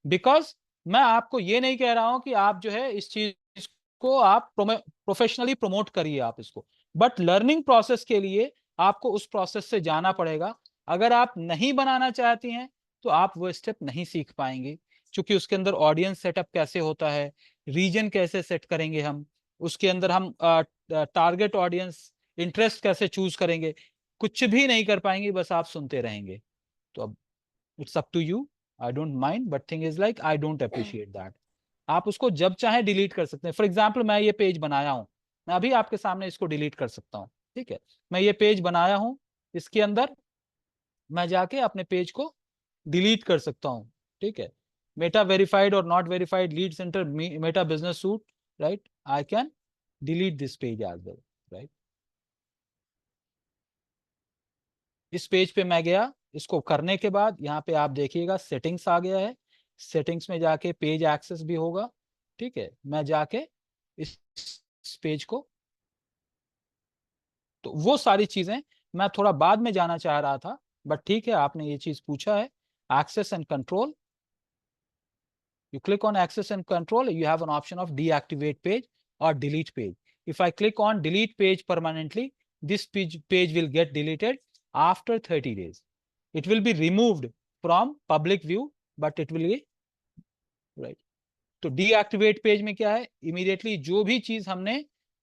because मैं आपको ये नहीं कह रहा हूं कि आप जो है इस चीज को आप प्रोफेशनली प्रमोट करिए आप इसको, बट लर्निंग प्रोसेस के लिए आपको उस प्रोसेस से जाना पड़ेगा। अगर आप नहीं बनाना चाहती हैं तो आप वो स्टेप नहीं सीख पाएंगे, क्योंकि उसके अंदर ऑडियंस सेटअप कैसे होता है, रीजन कैसे सेट करेंगे हम, उसके अंदर हम टारगेट ऑडियंस, इंटरेस्ट कैसे चूज करेंगे, कुछ भी नहीं कर पाएंगे, बस आप सुनते रहेंगे। तो अब it's up to you, I don't mind, but thing is like I don't appreciate that. आप उसको जब चाहे डिलीट कर सकते हैं। फॉर एग्जाम्पल मैं ये पेज बनाया हूं, मैं अभी आपके सामने इसको डिलीट कर सकता हूँ, ठीक है। मैं ये पेज बनाया हूं, इसके अंदर मैं जाके अपने पेज को डिलीट कर सकता हूँ, ठीक है। मेटा वेरीफाइड और not verified lead centre Meta business suite, right, I can delete this page as well, right. इस पेज पे मैं गया, इसको करने के बाद यहाँ पे आप देखिएगा सेटिंग्स आ गया है। सेटिंग्स में जाके पेज एक्सेस भी होगा, ठीक है। मैं जाके इस पेज को, तो वो सारी चीजें मैं थोड़ा बाद में जाना चाह रहा था, बट ठीक है, आपने ये चीज पूछा है। Access and control, you click on access and control, you have an option of deactivate page or delete page. If I click on delete page permanently, this page will get deleted after 30 days. It will be removed from public view, but it will be right. तो deactivate page में क्या है, immediately जो भी चीज हमने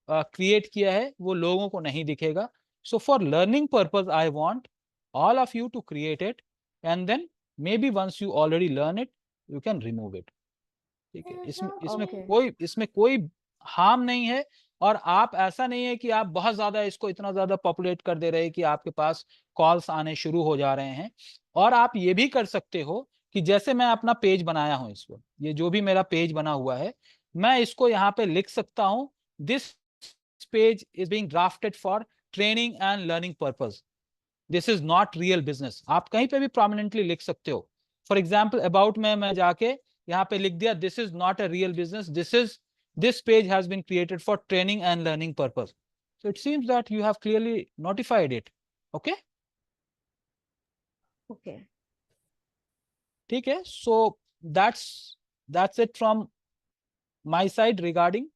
create किया है वो लोगों को नहीं दिखेगा। So for learning purpose, I want all of you to create it, and then maybe once you already learn it, you can remove it. ठीक है, इसमें कोई हार्म नहीं है। और आप ऐसा नहीं है कि आप बहुत ज्यादा इसको इतना ज्यादा पॉपुलेट कर दे रहे हैं कि आपके पास कॉल्स आने शुरू हो जा रहे हैं। और आप ये भी कर सकते हो कि जैसे मैं अपना पेज बनाया हूं, इसको, ये जो भी मेरा पेज बना हुआ है, मैं इसको यहाँ पे लिख सकता हूं, this page is being drafted for training and learning purpose, this is not real business. आप कहीं पे भी प्रोमिनेंटली लिख सकते हो। फॉर एग्जाम्पल अबाउट में मैं जाके यहाँ पे लिख दिया, this is not a real business, this page has been created for training and learning purpose. So it seems that you have clearly notified it. Okay, ठीक है। So that's it from my side regarding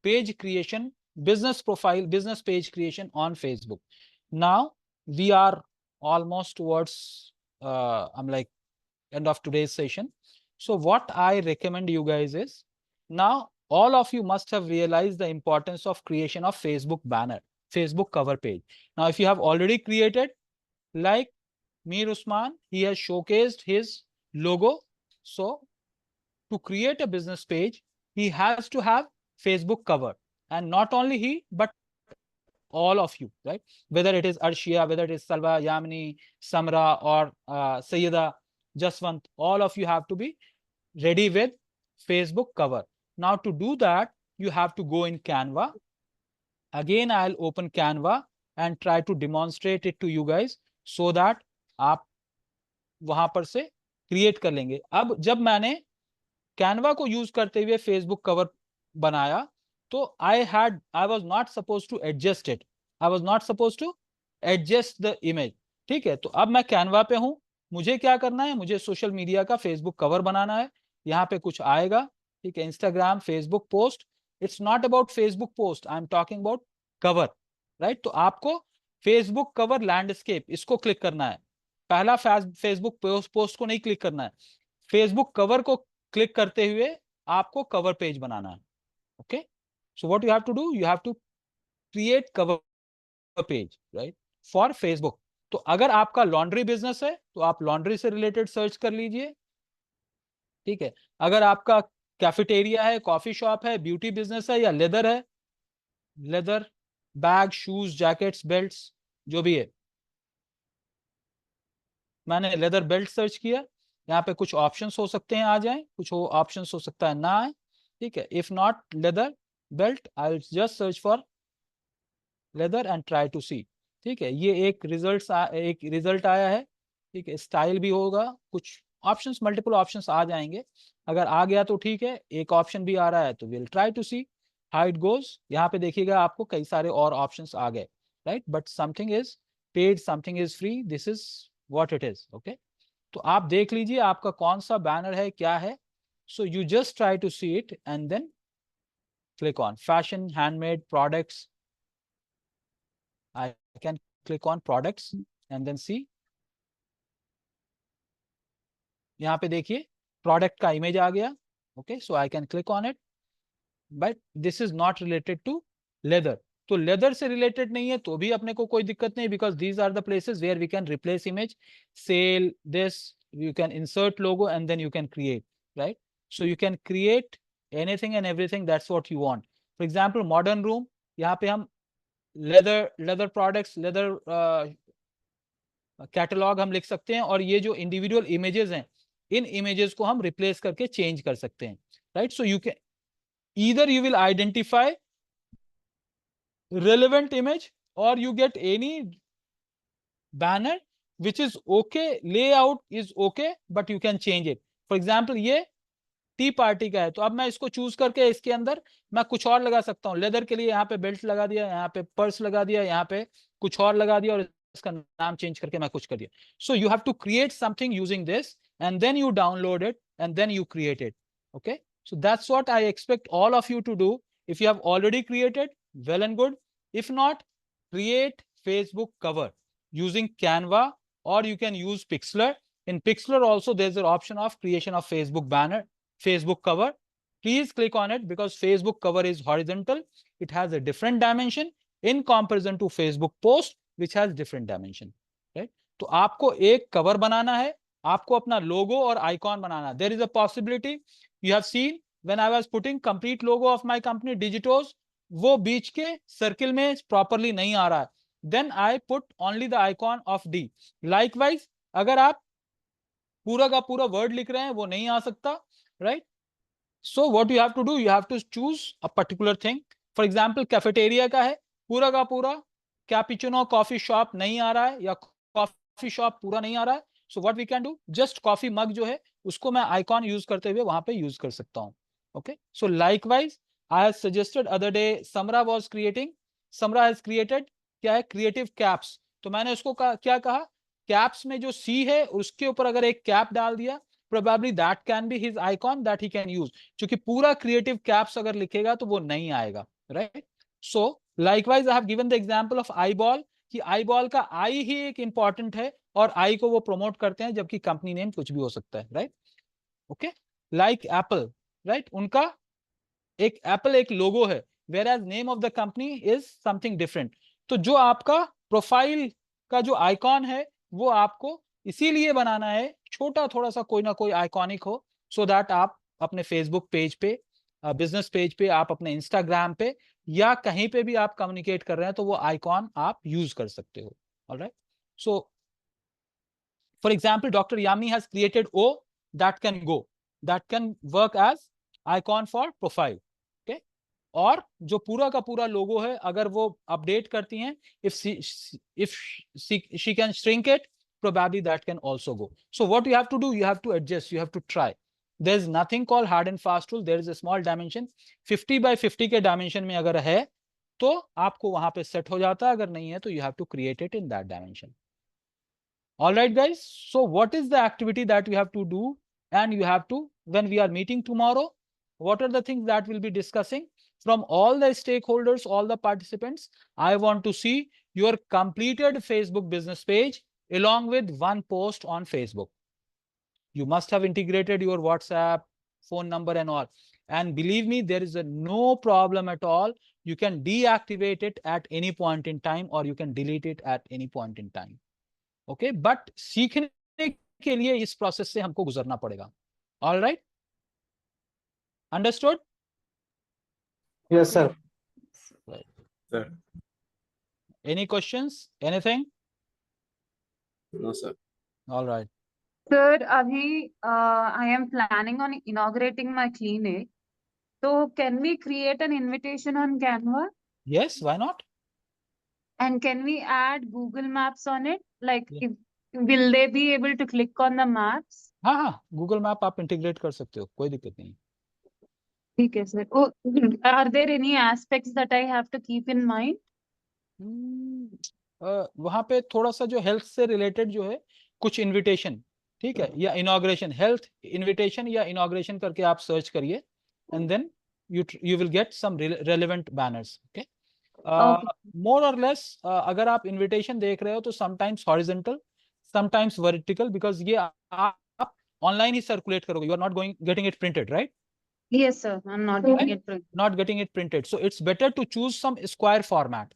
page creation, business profile, business page creation on Facebook. Now we are almost towards I'm like end of today's session. So what I recommend you guys is, now all of you must have realized the importance of creation of Facebook banner, Facebook cover page. Now if you have already created, like Mir Usman, he has showcased his logo. So to create a business page, he has to have Facebook cover, and not only he, but all of you, right? Whether it is Arshia, whether it is Salwa, Yamini, Samra, or Sayyida, Jaswant, all of you have to be ready with Facebook cover. Now to do that, you have to go in Canva. Again, I'll open Canva and try to demonstrate it to you guys so that आप वहां पर से create कर लेंगे। अब जब मैंने Canva को यूज करते हुए फेसबुक कवर बनाया, तो I was not suppose to adjust it, I was not suppose to adjust the image, ठीक है। तो अब मैं कैनवा पे हूं, मुझे क्या करना है, मुझे सोशल मीडिया का फेसबुक कवर बनाना है। यहाँ पे कुछ आएगा, ठीक है, Instagram, Facebook post. It's not about Facebook post, I am talking about cover, right. तो आपको फेसबुक कवर लैंडस्केप, इसको क्लिक करना है। पहला फेसबुक पोस्ट को नहीं क्लिक करना है, फेसबुक कवर को क्लिक करते हुए आपको कवर पेज बनाना है। Okay, so what you have to do, you have to create cover page, right, for Facebook. तो अगर आपका लॉन्ड्री बिजनेस है तो आप लॉन्ड्री से रिलेटेड सर्च कर लीजिए, ठीक है। अगर आपका कैफेटेरिया है, कॉफी शॉप है, ब्यूटी बिजनेस है, या लेदर है, leather bag, shoes, jackets, belts, जो भी है, मैंने लेदर बेल्ट सर्च किया, यहाँ पे कुछ ऑप्शंस हो सकते हैं आ जाएं, कुछ ऑप्शंस हो सकता है ना आए, ठीक है। If not leather belt, I will just search for leather and try to see, ठीक है। ये एक रिजल्ट आया है, ठीक है। स्टाइल भी होगा, कुछ ऑप्शंस, मल्टीपल ऑप्शंस आ जाएंगे। अगर आ गया तो ठीक है, एक ऑप्शन भी आ रहा है तो will try to see how it goes. यहाँ पे देखिएगा आपको कई सारे और ऑप्शंस आ गए, right, but something is paid, something is free, this is what it is. Okay, तो आप देख लीजिए आपका कौन सा बैनर है, क्या है। So you just try to see it and then click on fashion, handmade, products. I can click on products and then see. यहाँ पे देखिए प्रोडक्ट का इमेज आ गया। Okay, so I can click on it, but this is not related to leather. तो leather से related नहीं है तो भी अपने को कोई दिक्कत नहीं, because these are the places where we can replace image, sell this, you can insert logo and then you can create, right? So you can create anything and everything, that's what you want. For example, modern room, यहाँ पे हम leather products, leather catalogue हम लिख सकते हैं, और ये जो इंडिविजुअल इमेजेस हैं इन इमेजेस को हम रिप्लेस करके चेंज कर सकते हैं, right? So you can either you will identify relevant image or you get any banner which is okay, layout is okay, but you can change it. For example, ये T party का है, तो अब मैं इसको चूज करके इसके अंदर मैं कुछ और लगा सकता हूँ। लेदर के लिए यहाँ पे बेल्ट लगा दिया, यहाँ पे पर्स लगा दिया, यहाँ पे कुछ और लगा दिया, और इसका नाम चेंज करके मैं कुछ कर दिया। So you have to create something using this and then you download it and then you create it. Okay, so that's what I expect all of you to do. If you have already created, well and good. If not, create Facebook cover using Canva, or you can use Pixlr. In Pixlr also there's an option of creation of Facebook banner, Facebook cover. Please click on it because Facebook cover is horizontal. It has a different dimension in comparison to Facebook post, which has different dimension, right? तो आपको एक cover बनाना है, आपको अपना logo और icon बनाना है. There is a possibility, you have seen when I was putting complete logo of my company Digitos, वो बीच के circle में properly नहीं आ रहा है. Then I put only the icon of D. Likewise, अगर आप पूरा का पूरा word लिख रहे हैं वो नहीं आ सकता, right? So what you have to do, you have to choose a particular thing. For example, cafeteria का है, पूरा का पूरा cappuccino coffee shop नहीं आ रहा है, या coffee shop पूरा नहीं आ रहा है. So what we can do, just coffee mug जो है उसको मैं icon use करते हुए वहां पे use कर सकता हूँ. Okay, so likewise I have suggested other day Samra was creating, Samra has created क्या है, creative caps. तो मैंने उसको क्या कहा, caps में जो C है उसके ऊपर अगर एक cap डाल दिया, probably that can be his icon that he can use. क्योंकि पूरा creative caps अगर लिखेगा तो वो नहीं आएगा, right? So likewise I have given the example of eyeball, कि eyeball का I ही एक important है और I को वो promote करते हैं, जबकि company name कुछ भी हो सकता है, right? Okay, like Apple, right? उनका एक Apple एक logo है, whereas name of the company is something different. तो जो आपका प्रोफाइल का जो आइकॉन है वो आपको इसीलिए बनाना है, छोटा थोड़ा सा कोई ना कोई आइकॉनिक हो, सो दैट आप अपने फेसबुक पेज पे, बिजनेस पेज पे, आप अपने इंस्टाग्राम पे या कहीं पे भी आप कम्युनिकेट कर रहे हैं तो वो आइकॉन आप यूज कर सकते हो. Alright, so for example doctor Yami has created oh that can go, that can work as icon for profile. और जो पूरा का पूरा लोगो है अगर वो अपडेट करती हैं, if she can shrink it, probably that can also go. So what you have to do, you have to adjust, you have to try. There is nothing called hard and fast rule. There is a small dimension, 50 by 50 के dimension में अगर है तो आपको वहां पे set हो जाता है, अगर नहीं है तो you have to create it in that dimension. All right guys, so what is the activity that you have to do, and you have to, when we are meeting tomorrow, what are the things that we'll be discussing? From all the stakeholders, all the participants, I want to see your completed Facebook business page along with one post on Facebook. You must have integrated your WhatsApp, phone number and all. And believe me, there is no problem at all. You can deactivate it at any point in time, or you can delete it at any point in time. Okay, but सीखने के लिए इस process से हमको गुजरना पड़ेगा. All right? Understood? Yes, sir. Right. Sir. Any questions? Anything? No, sir. All right. Sir, अभी I am planning on inaugurating my clinic. So can we create an invitation on Canva? Yes, why not? And can we add Google Maps on it? Like, Yeah. will they be able to click on the maps? हाँ हाँ, Google Map आप integrate कर सकते हो, कोई दिक्कत नहीं. ठीक है sir. Oh, are there any aspects that I have to keep in mind? वहां पे थोड़ा सा जो हेल्थ से रिलेटेड जो है कुछ इनविटेशन, ठीक है, या इनॉग्रेशन, हेल्थ इनविटेशन या इनॉग्रेशन करके आप सर्च करिए, and then you will get some relevant banners. Okay, more or less अगर आप इनविटेशन देख रहे हो तो sometimes horizontal, sometimes vertical, because ये आप ऑनलाइन ही सर्कुलेट करोगे, you are not getting it printed, right? Yes, sir. I'm not getting it printed. not getting it printed. So it's better to choose some square format.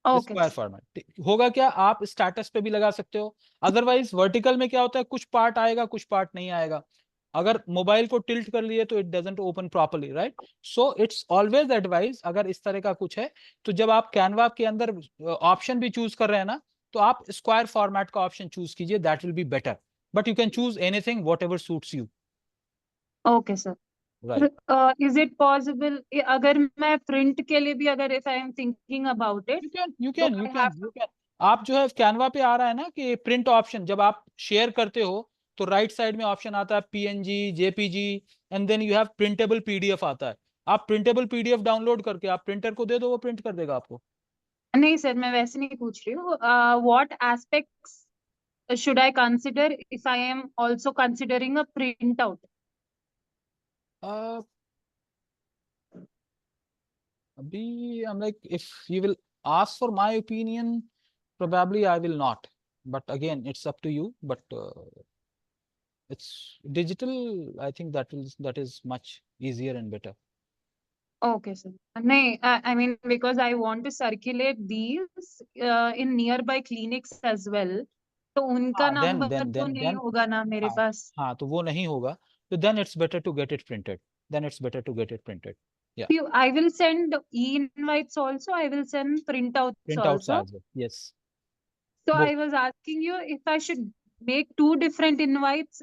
Okay. Square format होगा क्या, आप status पे भी लगा सकते हो. Otherwise vertical में क्या होता है, कुछ पार्ट आएगा कुछ पार्ट नहीं आएगा. अगर मोबाइल को टिल्ट कर लिए तो it doesn't open properly, right. So it's always advise, अगर इस तरह का कुछ है तो जब आप कैनवा के अंदर ऑप्शन भी चूज कर रहे हैं ना, तो आप स्क्वायर फॉर्मेट का ऑप्शन चूज कीजिए, that will be better. But you can choose anything what ever suits you. Okay sir. Is it possible अगर मैं प्रिंट के लिए भी, अगर if I am thinking about it, you can आप जो है कैनवा पे आ रहा है ना कि प्रिंट ऑप्शन, जब आप शेयर करते हो तो राइट साइड में ऑप्शन आता है PNG, JPG, and then you have printable PDF आता है. आप प्रिंटेबल पीडीएफ डाउनलोड करके आप प्रिंटर को दे दो, वो प्रिंट कर देगा आपको. नहीं सर, मैं वैसे नहीं पूछ रही हूँ. What aspects should I consider if I am also considering a printout? Abhi, I'm like, if you will ask for my opinion, probably I will not. But again, it's up to you. But it's digital. I think that is much easier and better. Okay, sir. नहीं, I mean because I want to circulate these in nearby clinics as well. तो उनका number तो नहीं होगा ना मेरे पास. हाँ, तो वो नहीं होगा. So then it's better to get it printed. Yeah. I will send e-invites also. I will send printouts also. As well. Yes. So I was asking you if I should make 2 different invites,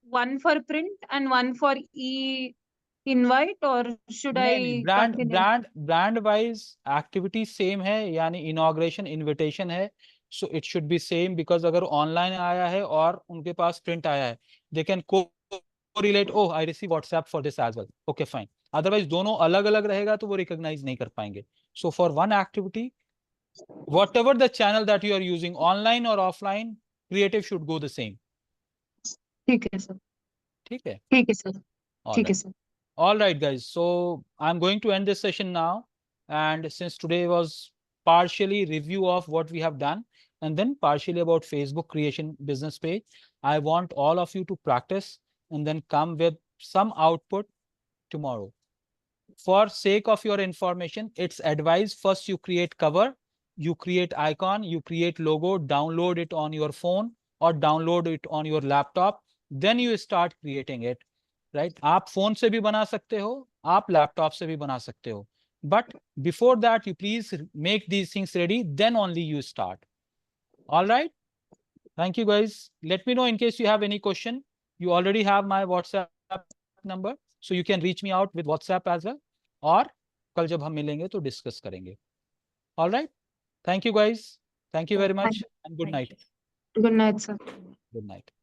one for print and one for e-invite, or should I brand wise activity same है, यानी inauguration invitation है. So it should be same, because अगर online आया है और उनके पास print आया है, they can correlate. Oh, I receive WhatsApp for this as well. Okay, fine. Otherwise दोनों अलग अलग रहेगा तो वो recognize नहीं कर पाएंगे. So for one activity, whatever the channel that you are using, online or offline, creative should go the same. ठीक है सर. ठीक है. ठीक है सर. ठीक है sir. All right, guys. So I'm going to end this session now. And since today was partially review of what we have done and then partially about Facebook creation business page, I want all of you to practice and then come with some output tomorrow. For sake of your information, it's advised first you create cover, you create icon, you create logo, download it on your phone or download it on your laptop. Then you start creating it. Right? आप phone से भी बना सकते हो, आप laptop से भी बना सकते हो. But before that, you please make these things ready. Then only you start. All right. Thank you, guys. Let me know in case you have any question. You already have my WhatsApp number, so you can reach me out with WhatsApp as well. और कल जब हम मिलेंगे तो discuss करेंगे. All right. Thank you, guys. Thank you very much and good night. Good night, sir. Good night.